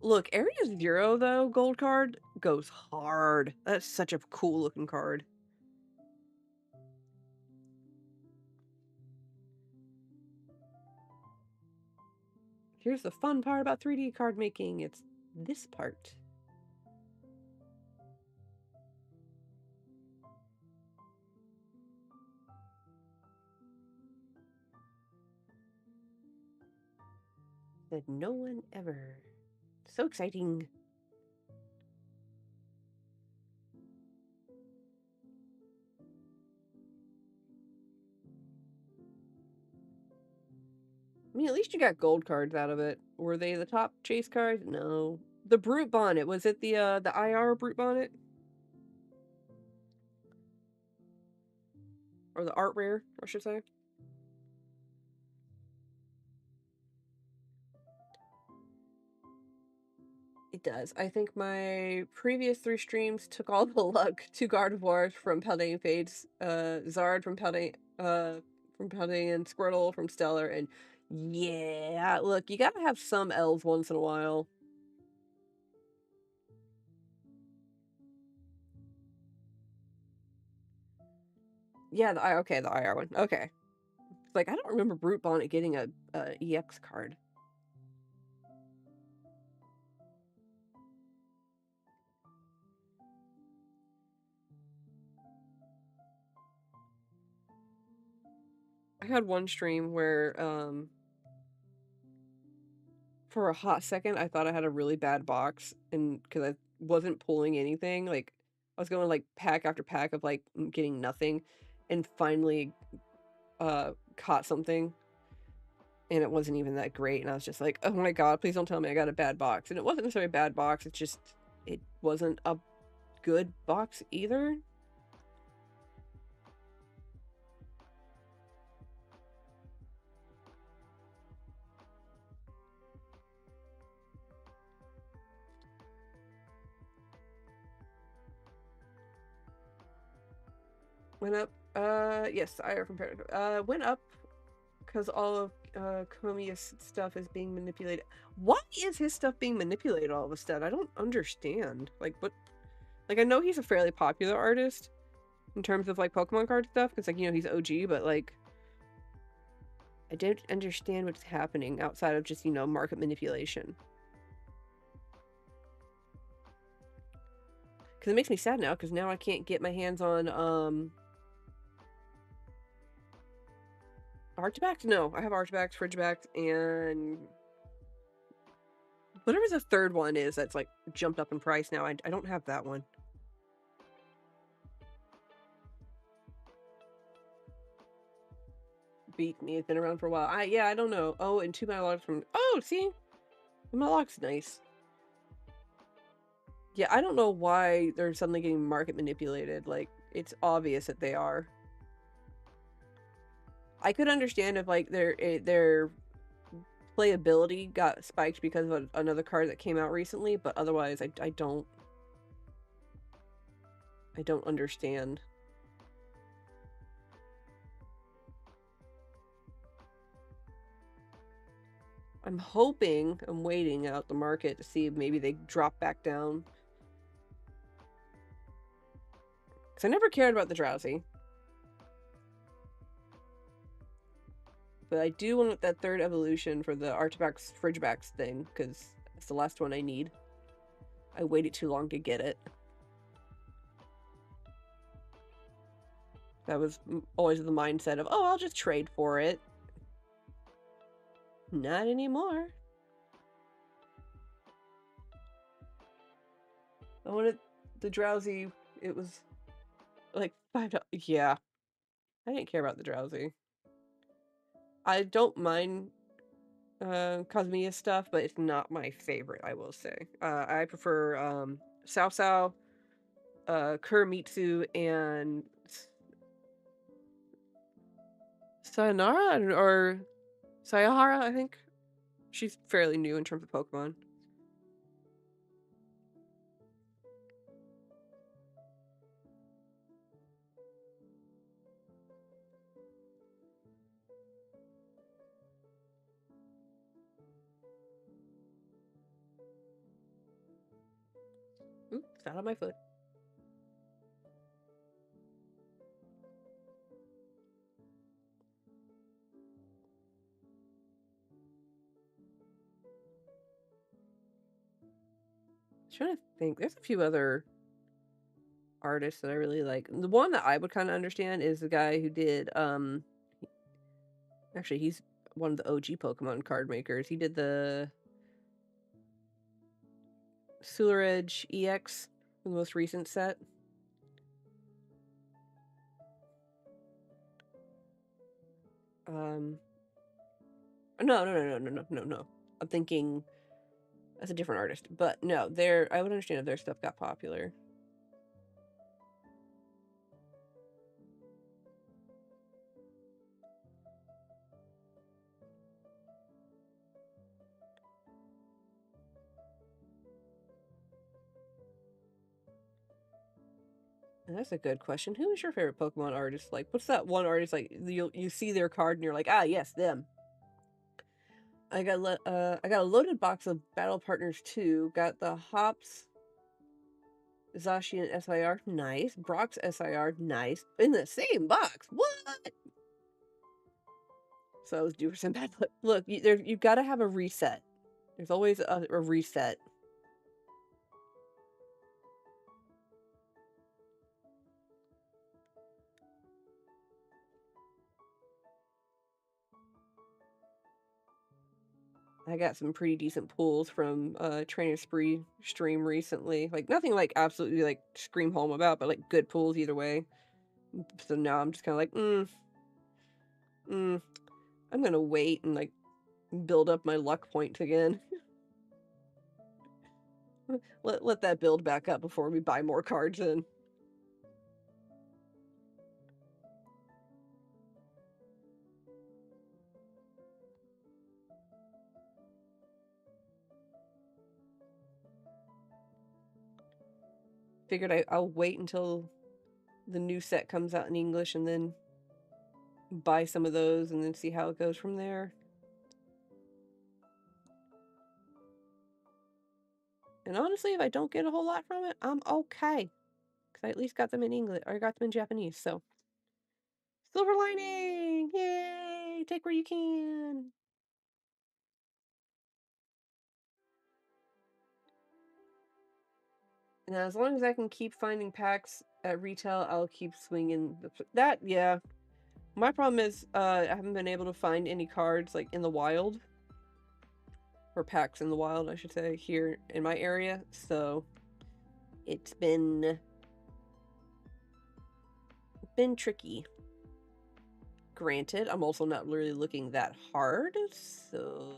Look, Area 0, though, gold card, goes hard. That's such a cool looking card. Here's the fun part about 3D card making. It's this part. That no one ever. So exciting. I mean, at least you got gold cards out of it. Were they the top chase cards? No. The Brute Bonnet, was it the IR Brute Bonnet? Or the art rare, I should say. It does. I think my previous 3 streams took all the luck. 2 Gardevoirs from Paladin Fates, Zard from Paladin, Squirtle from Stellar, and yeah, look, you gotta have some elves once in a while. Yeah, the IR one. Okay. Like, I don't remember Brute Bonnet getting a EX card. I had one stream where, for a hot second, I thought I had a really bad box, and because I wasn't pulling anything, like, I was going, like, pack after pack of, like, getting nothing, and finally, caught something, and it wasn't even that great, and I was just like, oh my god, please don't tell me I got a bad box, and it wasn't necessarily a bad box, it's just, it wasn't a good box either. Went up, yes, IR from Paradox, went up because all of Komi's stuff is being manipulated. Why is his stuff being manipulated all of a sudden? I don't understand. Like, what? Like, I know he's a fairly popular artist in terms of, like, Pokemon card stuff, because, like, you know, he's OG, but, like, I don't understand what's happening outside of just, you know, market manipulation. Because it makes me sad now, because now I can't get my hands on, Archibacks? No, I have Archibacks, Frigibacks, and whatever the third one is that's, like, jumped up in price now. I don't have that one. Beat me. It's been around for a while. I don't know. Oh, and 2 Mylocks from... Oh, see? The Myloc's nice. Yeah, I don't know why they're suddenly getting market manipulated. Like, it's obvious that they are. I could understand if, like, their playability got spiked because of another card that came out recently, but otherwise, I don't understand. I'm hoping, I'm waiting out the market to see if maybe they drop back down. Because I never cared about the Drowsy. But I do want that third evolution for the Artifax Fridgebacks thing, because it's the last one I need. I waited too long to get it. That was always the mindset of, oh, I'll just trade for it. Not anymore. I wanted the Drowsy, it was like $5. Yeah. I didn't care about the Drowsy. I don't mind Cosmia stuff, but it's not my favorite, I will say. I prefer Sao Sao, Kurimitsu, and Sayonara or Sayahara, I think. She's fairly new in terms of Pokemon. Oops, it's out on my foot. I'm trying to think. There's a few other artists that I really like. The one that I would kind of understand is the guy who did actually he's one of the OG Pokemon card makers. He did the Suleridge EX, the most recent set. No. I'm thinking that's a different artist. But no, I would understand if their stuff got popular. And that's a good question. Who is your favorite Pokemon artist? Like, what's that one artist like? You see their card and you're like, ah, yes, them. I got a loaded box of Battle Partners 2. Got the Hops, Zacian SIR, nice. Brock's SIR, nice. In the same box, what? So I was due for some bad luck. Look, you've got to have a reset. There's always a reset. I got some pretty decent pulls from Trainer Spree stream recently. Like nothing like absolutely like scream home about, but like good pulls either way. So now I'm just kind of like, I'm gonna wait and like build up my luck points again. let that build back up before we buy more cards in. Figured I'll wait until the new set comes out in English and then buy some of those and then see how it goes from there. And honestly, if I don't get a whole lot from it, I'm okay. Because I at least got them in English, or I got them in Japanese, so. Silver lining! Yay! Take where you can! And as long as I can keep finding packs at retail, I'll keep swinging that. Yeah. My problem is I haven't been able to find any cards like in the wild, or packs in the wild, I should say, here in my area. So it's been tricky. Granted, I'm also not really looking that hard, so.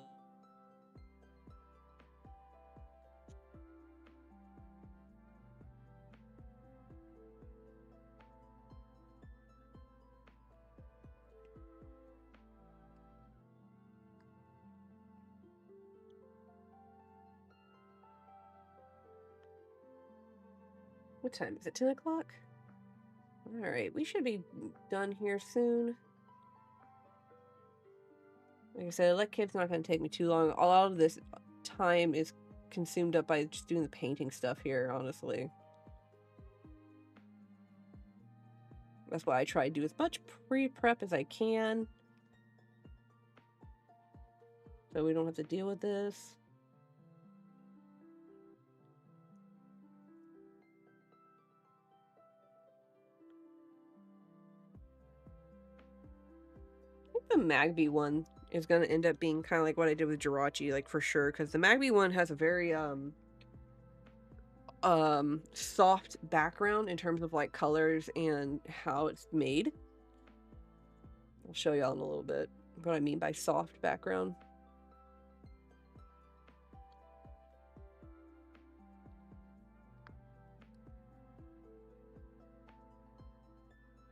What time is it? 10 o'clock? Alright, we should be done here soon. Like I said, Elekid's not going to take me too long. A lot of this time is consumed up by just doing the painting stuff here, honestly. That's why I try to do as much pre-prep as I can, so we don't have to deal with this. I think the Magby one is going to end up being kind of like what I did with Jirachi, like for sure, because the Magby one has a very soft background in terms of like colors and how it's made. I'll show y'all in a little bit what I mean by soft background.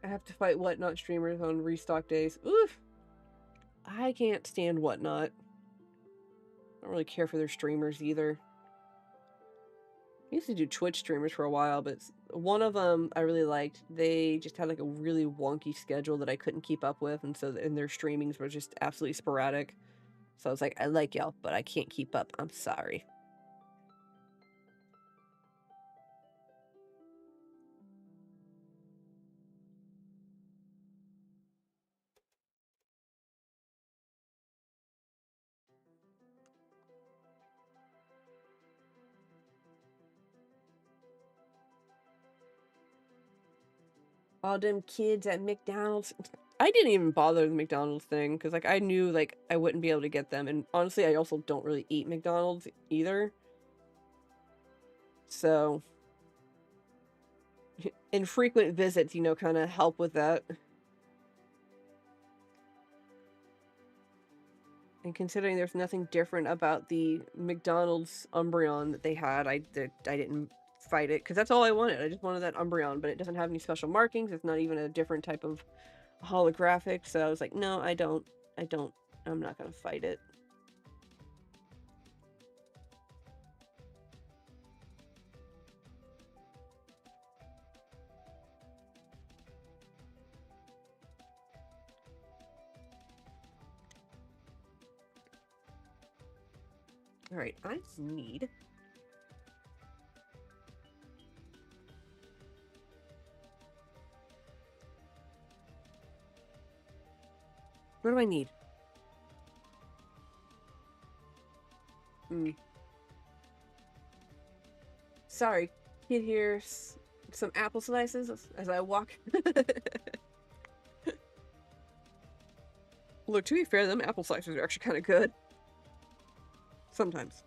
I have to fight Whatnot streamers on restock days. Oof! I can't stand Whatnot. I don't really care for their streamers either. I used to do Twitch streamers for a while, but one of them I really liked. They just had like a really wonky schedule that I couldn't keep up with, and so their streamings were just absolutely sporadic. So I was like, I like y'all, but I can't keep up. I'm sorry. All them kids at McDonald's. I didn't even bother the McDonald's thing because like I knew like I wouldn't be able to get them, and honestly I also don't really eat McDonald's either. So infrequent visits, you know, kind of help with that. And considering there's nothing different about the McDonald's Umbreon that they had, I didn't fight it because that's all I wanted. I just wanted that Umbreon, but it doesn't have any special markings. It's not even a different type of holographic. So I was like, no, I don't. I'm not gonna fight it. All right, I need. What do I need? Sorry, kid here. Some apple slices as I walk. Look, to be fair, them apple slices are actually kind of good. Sometimes.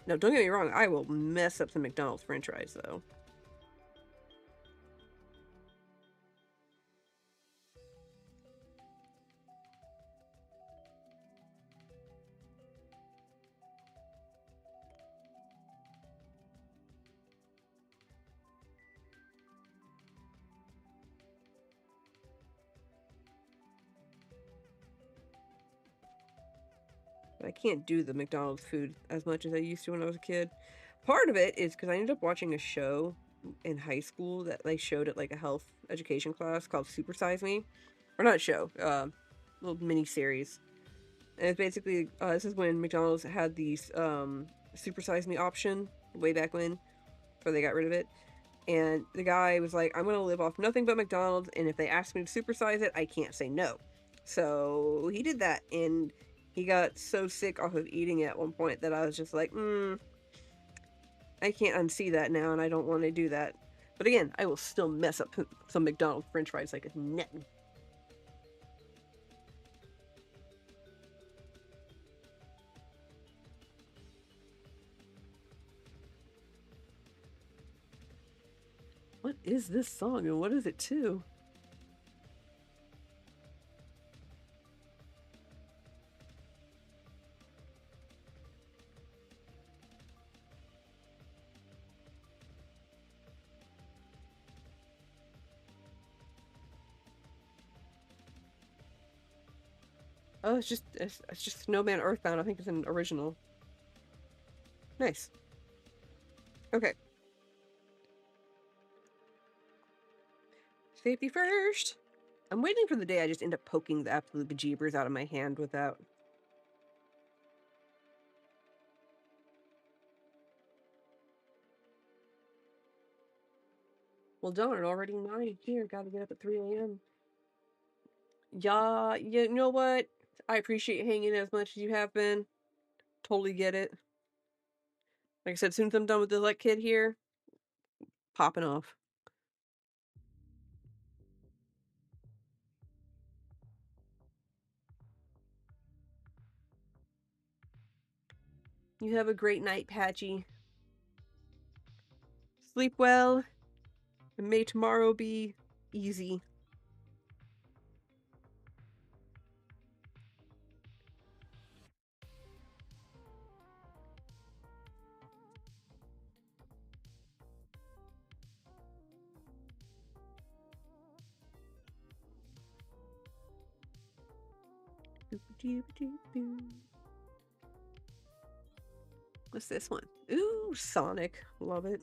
No, don't get me wrong. I will mess up some McDonald's french fries, though. But I can't do the McDonald's food as much as I used to when I was a kid. Part of it is because I ended up watching a show in high school that they showed at like a health education class called Super Size Me. Or not a show, little mini series. And it's basically, this is when McDonald's had these Super Size Me option way back when, before they got rid of it. And the guy was like, I'm going to live off nothing but McDonald's, and if they ask me to supersize it, I can't say no. So he did that, and he got so sick off of eating it at one point that I was just like, I can't unsee that now, and I don't want to do that. But again, I will still mess up some McDonald's french fries like it's nothing. What is this song, and what is it to? Oh, it's just Snowman Earthbound. I think it's an original. Nice. Okay. Safety first. I'm waiting for the day I just end up poking the absolute bejeebers out of my hand without. Well, darn, already 9 here. Gotta get up at 3 a.m. Yeah, you know what? I appreciate hanging as much as you have been. Totally get it. Like I said, as soon as I'm done with the Elekid here, popping off. You have a great night, Patchy. Sleep well, and may tomorrow be easy. What's this one? Ooh, Sonic. Love it.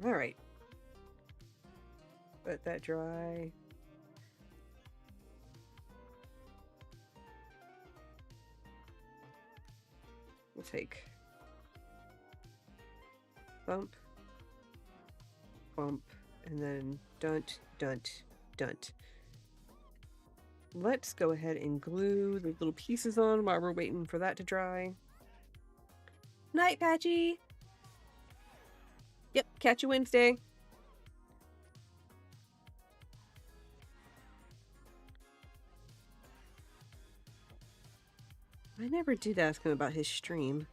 Alright. Let that dry. We'll take bump, bump, and then dunt, dunt, dunt. Let's go ahead and glue the little pieces on while we're waiting for that to dry. Night, Patchy! Yep, catch you Wednesday. I never did ask him about his stream.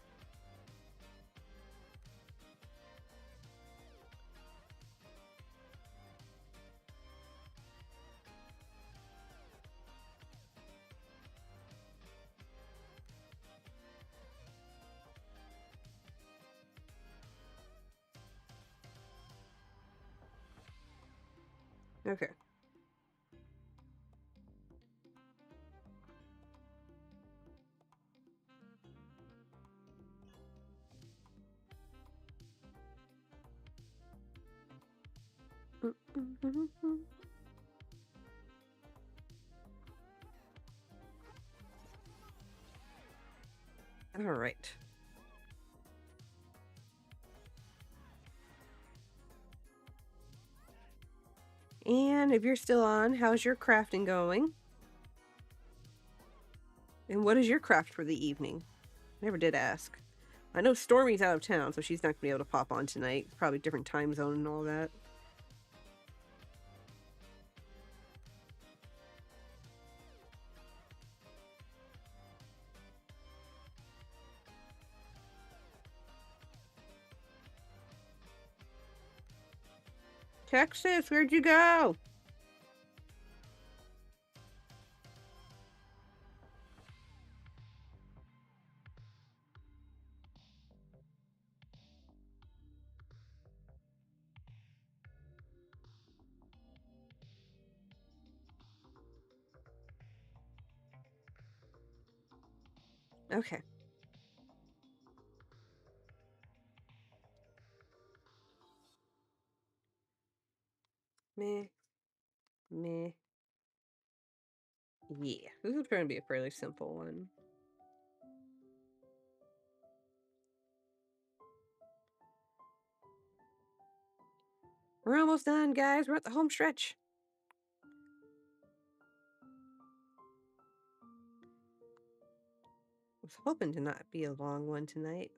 Okay. All right. And if you're still on, how's your crafting going? And what is your craft for the evening? Never did ask. I know Stormy's out of town, so she's not going to be able to pop on tonight. It's probably different time zone and all that. Texas, where'd you go? Okay. Meh. Meh. Yeah, this is going to be a fairly simple one. We're almost done, guys. We're at the home stretch. I was hoping to not be a long one tonight.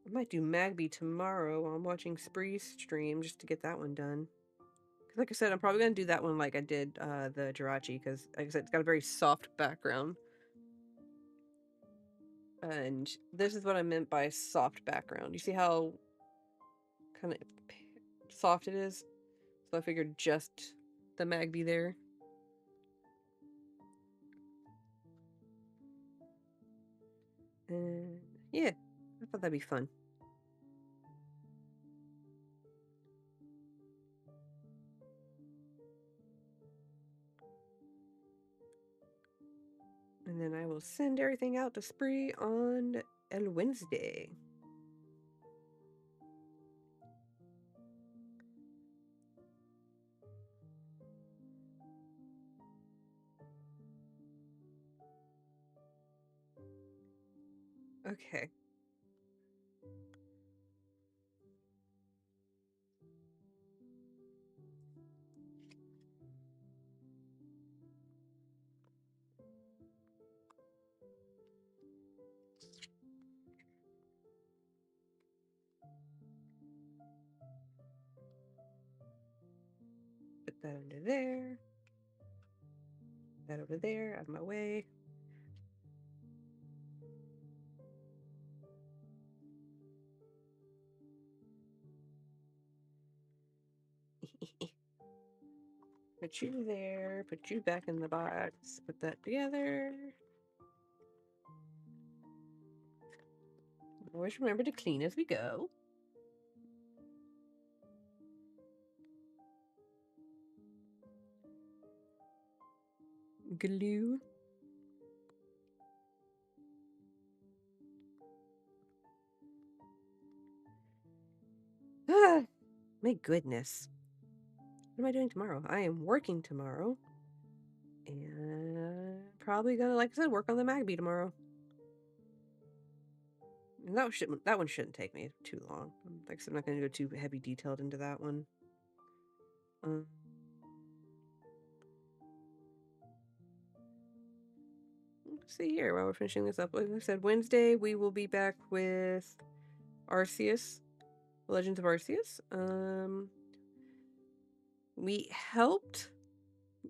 I might do Magby tomorrow while I'm watching Spree's stream just to get that one done. Because like I said, I'm probably going to do that one like I did the Jirachi, because like I said, it's got a very soft background. And this is what I meant by soft background. You see how kind of soft it is? So I figured just the Magby there. And yeah, I thought that'd be fun. And then I will send everything out to Spree on El Wednesday. Okay. Put that under there. That over there, out of my way. Put you there, put you back in the box, put that together. Always remember to clean as we go. Glue. Ah, my goodness. What am I doing tomorrow? I am working tomorrow. And probably gonna, like I said, work on the Magby tomorrow. And that one shouldn't take me too long. Like I said, I'm not gonna go too heavy detailed into that one. Let's see here while we're finishing this up. Like I said, Wednesday we will be back with Arceus, Legends of Arceus.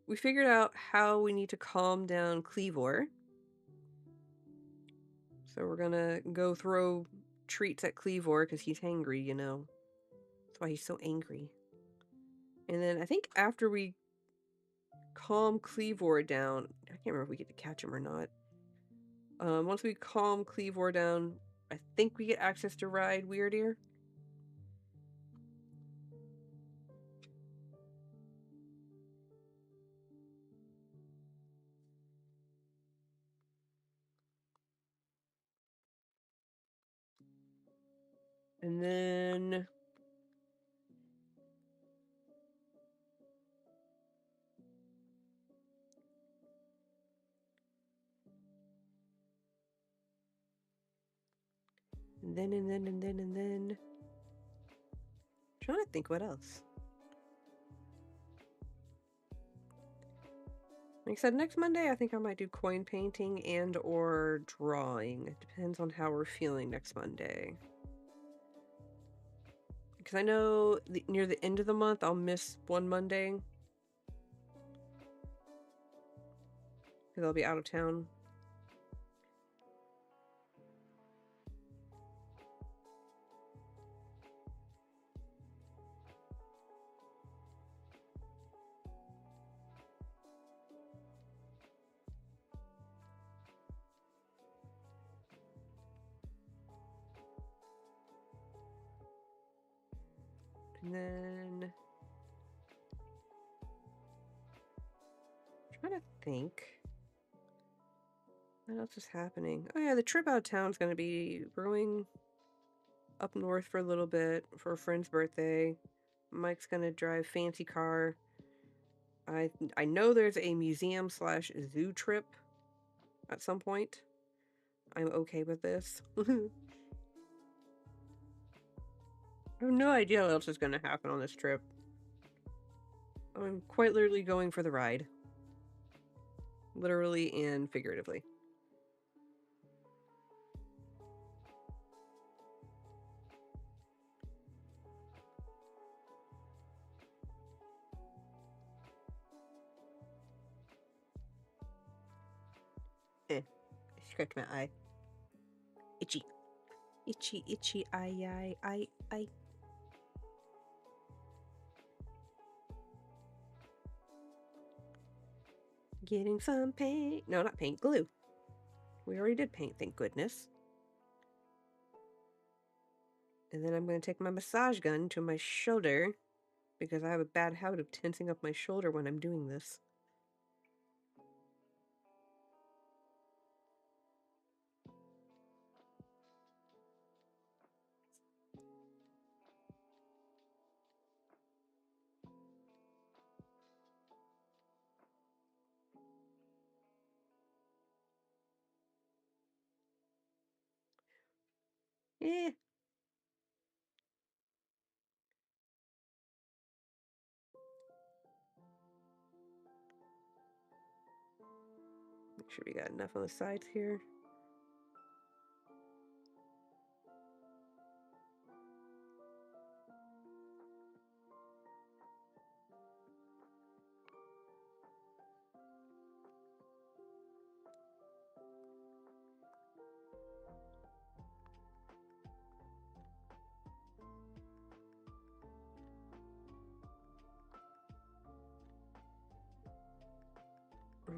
We figured out how we need to calm down Cleavor. So we're gonna go throw treats at Cleavor because he's hangry, you know. That's why he's so angry. And then I think after we calm Cleavor down, I can't remember if we get to catch him or not. Once we calm Cleavor down, I think we get access to ride Weirdeer. And then and then trying to think what else. Like I said, next Monday I think I might do coin painting and or drawing. It depends on how we're feeling next Monday. Because I know near the end of the month I'll miss one Monday. Because I'll be out of town. And then I'm trying to think. What else is happening? Oh yeah, the trip out of town is going to be going up north for a little bit for a friend's birthday. Mike's going to drive fancy car. I know there's a museum / zoo trip at some point. I'm okay with this. I have no idea what else is going to happen on this trip. I'm quite literally going for the ride. Literally and figuratively. I scratch my eye. Itchy. Itchy, itchy, eye. Getting some paint. No, not paint, glue. We already did paint, thank goodness. And then I'm going to take my massage gun to my shoulder because I have a bad habit of tensing up my shoulder when I'm doing this. Eh. Make sure we got enough on the sides here.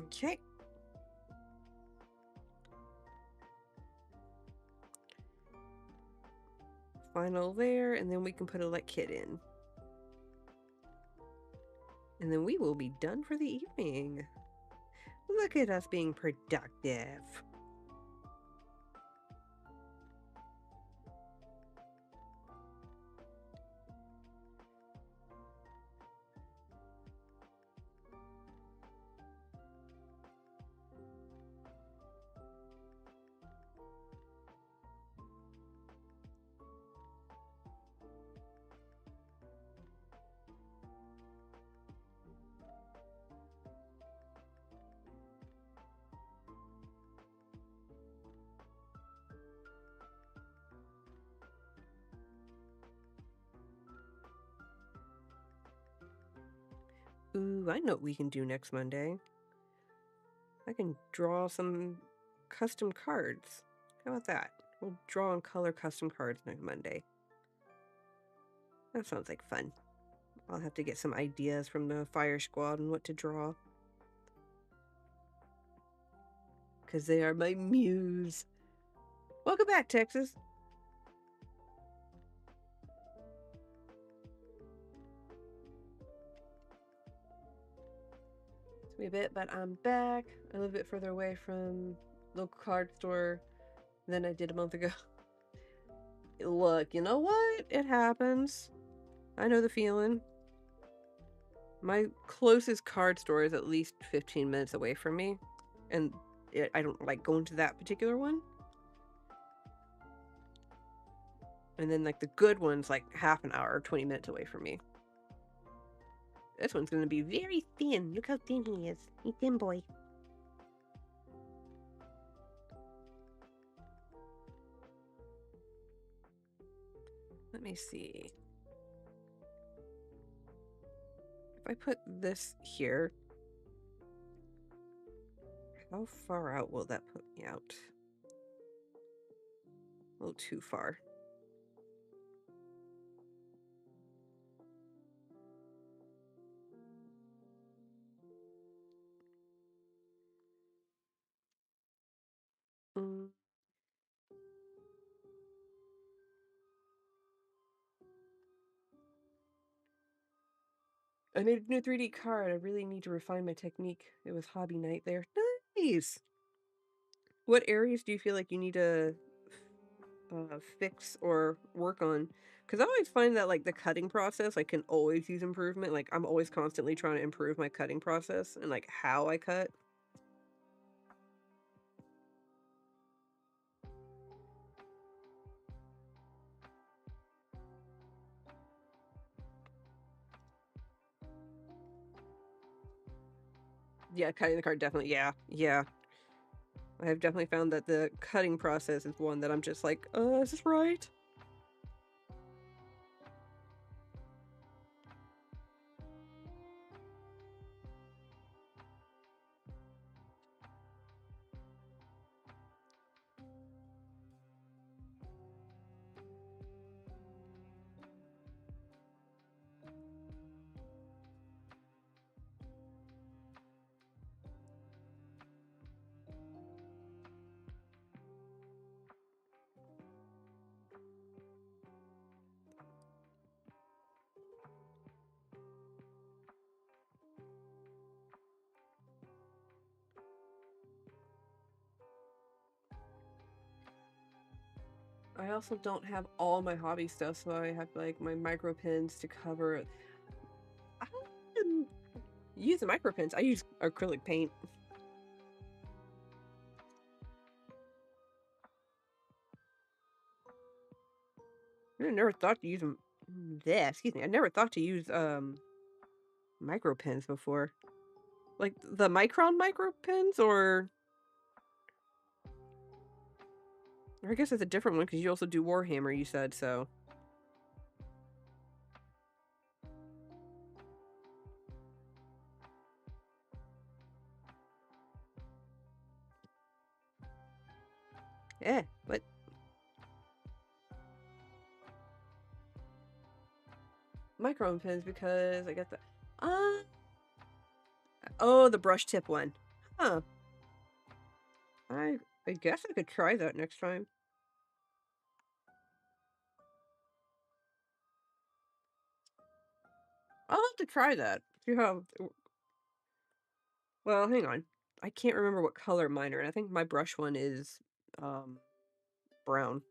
Okay. Final there, and then we can put Elekid in. And then we will be done for the evening. Look at us being productive. Ooh, I know what we can do next Monday. I can draw some custom cards. How about that? We'll draw and color custom cards next Monday. That sounds like fun. I'll have to get some ideas from the fire squad on what to draw. Because they are my muse. Welcome back, Texas. It's me a bit, but I'm back. I live a bit further away from the local card store than I did a month ago. Look, you know what? It happens. I know the feeling. My closest card store is at least 15 minutes away from me, and I don't like going to that particular one. And then, like, the good one's like half an hour or 20 minutes away from me. This one's gonna be very thin. Look how thin he is. He's thin boy. Let me see. If I put this here, how far out will that put me out? A little too far. I made a new 3D card. I really need to refine my technique. It was hobby night there. Nice! What areas do you feel like you need to fix or work on? Because I always find that, like, the cutting process, I can always use improvement. Like, I'm always constantly trying to improve my cutting process and, like, how I cut. Yeah, cutting the card definitely, yeah. I have definitely found that the cutting process is one that I'm just like, is this right? I also don't have all my hobby stuff, so I have, like, my micro pens to cover it. I don't use the micro pens. I use acrylic paint. I never thought to use them. Excuse me. I never thought to use micro pens before. Like the micron micro pens, or I guess it's a different one because you also do Warhammer. You said so. What? Micron pens because I got the oh, the brush tip one. Huh. I guess I could try that next time. I'll have to try that. See how. Well, hang on. I can't remember what color mine are, and I think my brush one is brown.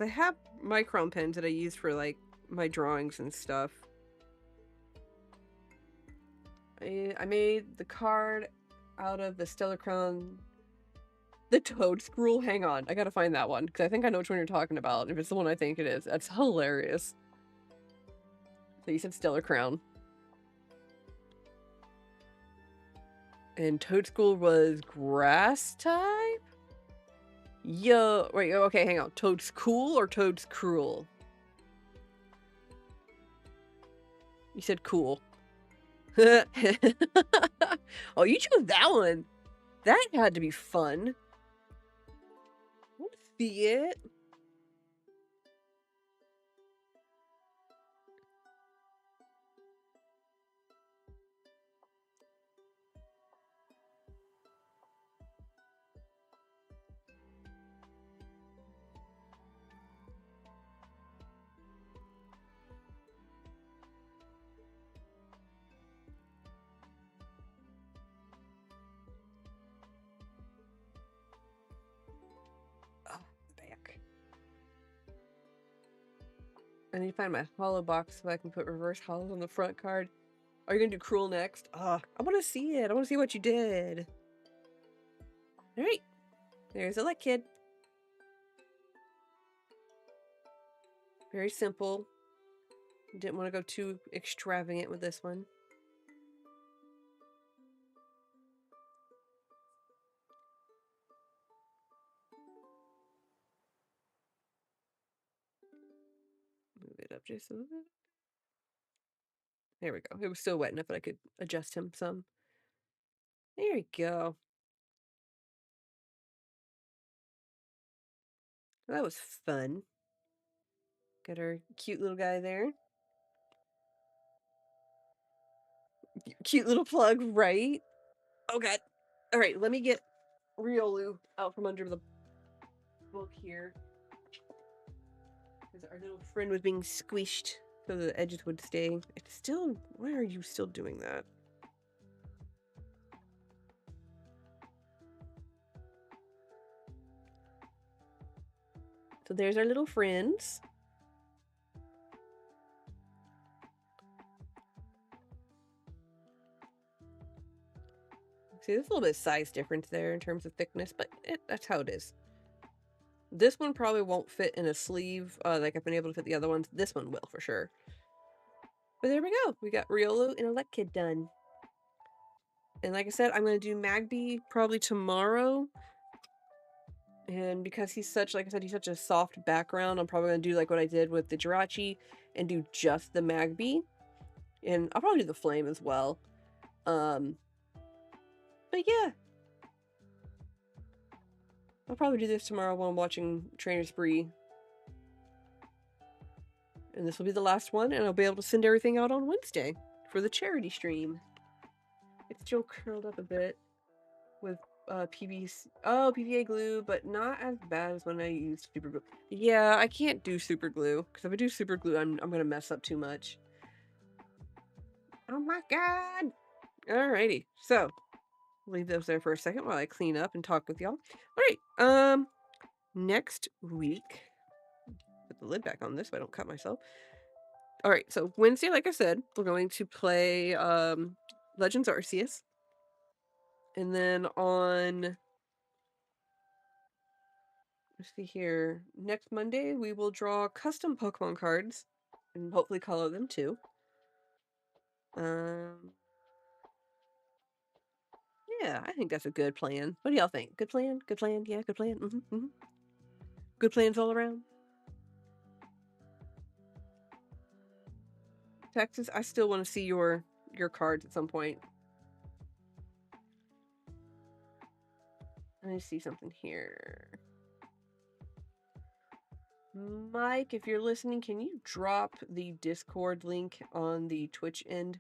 I have micron pens that I use for like my drawings and stuff. I made the card out of the Stellar Crown, the Toad Scroll. Hang on, I gotta find that one because I think I know which one you're talking about. If it's the one I think it is, that's hilarious. So you said Stellar Crown, and Toad Scroll was grass type. Yo, wait, okay, hang on. Toad's cool or Toad's cruel? You said cool. Oh, you chose that one. That had to be fun. Let's see it. Back. I need to find my hollow box so I can put reverse hollows on the front card. Are you gonna do cruel next? I want to see it. I want to see what you did. All right, there's Elekid. Very simple. Didn't want to go too extravagant with this one. Move it up just a little bit. There we go. It was still wet enough that I could adjust him some. There we go. That was fun. Got our cute little guy there. Cute little plug, right? Oh god. All right, let me get Riolu out from under the book here. Because our little friend was being squished so the edges would stay. It's still... Why are you still doing that? So there's our little friends. See, there's a little bit of size difference there in terms of thickness, but that's how it is. This one probably won't fit in a sleeve like I've been able to fit the other ones. This one will for sure. But there we go. We got Riolu and Elekid done. And like I said, I'm going to do Magby probably tomorrow. And because he's such, like I said, he's such a soft background, I'm probably going to do like what I did with the Jirachi and do just the Magby. And I'll probably do the Flame as well. But yeah. I'll probably do this tomorrow while I'm watching Trainer Spree. And this will be the last one, and I'll be able to send everything out on Wednesday for the charity stream. It's still curled up a bit with PVA glue, but not as bad as when I used super glue. Yeah, I can't do super glue, because if I do super glue, I'm gonna mess up too much. Oh my god! Alrighty, so leave those there for a second while I clean up and talk with y'all. Alright, next week, put the lid back on this so I don't cut myself. Alright, so Wednesday, like I said, we're going to play Legends Arceus. And then on, let's see here, next Monday we will draw custom Pokemon cards and hopefully color them too. Yeah, I think that's a good plan. What do y'all think? Good plan? Good plan? Yeah, good plan. Good plans all around. Texas, I still want to see your cards at some point. Let me see something here. Mike, if you're listening, can you drop the Discord link on the Twitch end?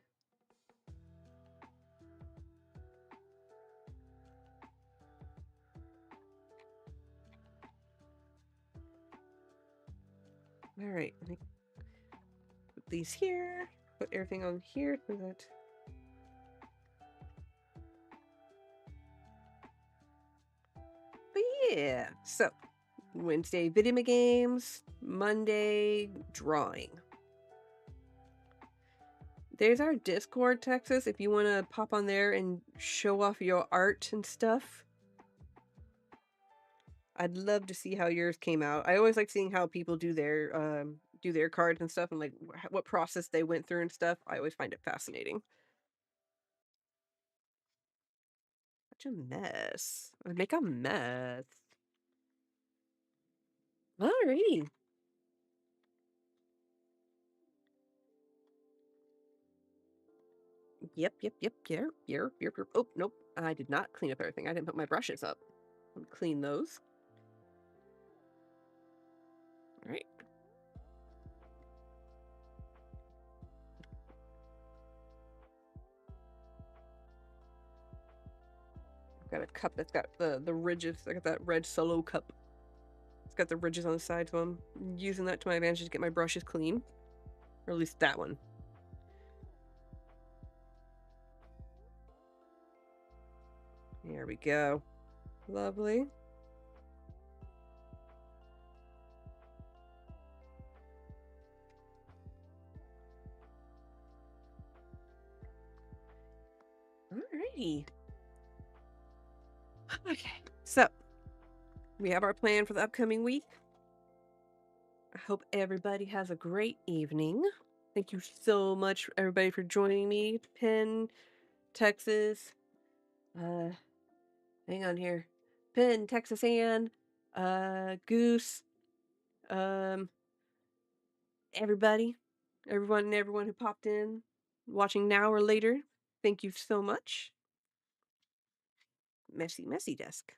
Alright, let me put these here. Put everything on here so that... But yeah, so Wednesday video games, Monday drawing. There's our Discord, Texas, if you want to pop on there and show off your art and stuff. I'd love to see how yours came out. I always like seeing how people do their cards and stuff, and like what process they went through and stuff. I always find it fascinating. Such a mess. I make a mess. Alrighty. Yep. Oh, nope. I did not clean up everything. I didn't put my brushes up. I'll clean those. Alright. I've got a cup that's got the ridges. I got that red solo cup. It's got the ridges on the side, so I'm using that to my advantage to get my brushes clean. Or at least that one. There we go. Lovely. Alrighty. Okay, so we have our plan for the upcoming week. I hope everybody has a great evening. Thank you so much, everybody, for joining me. Penn, Texas, hang on here. Penn, Texas Ann, Goose, everybody, everyone who popped in, watching now or later. Thank you so much. Messy desk.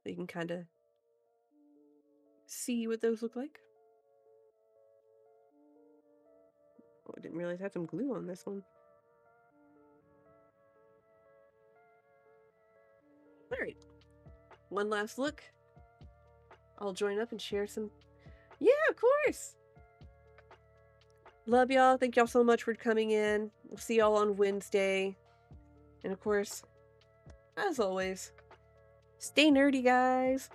So you can kind of see what those look like. Oh, I didn't realize I had some glue on this one. Alright. One last look. I'll join up and share some... Yeah, of course! Love y'all. Thank y'all so much for coming in. We'll see y'all on Wednesday. And of course, as always, stay nerdy, guys.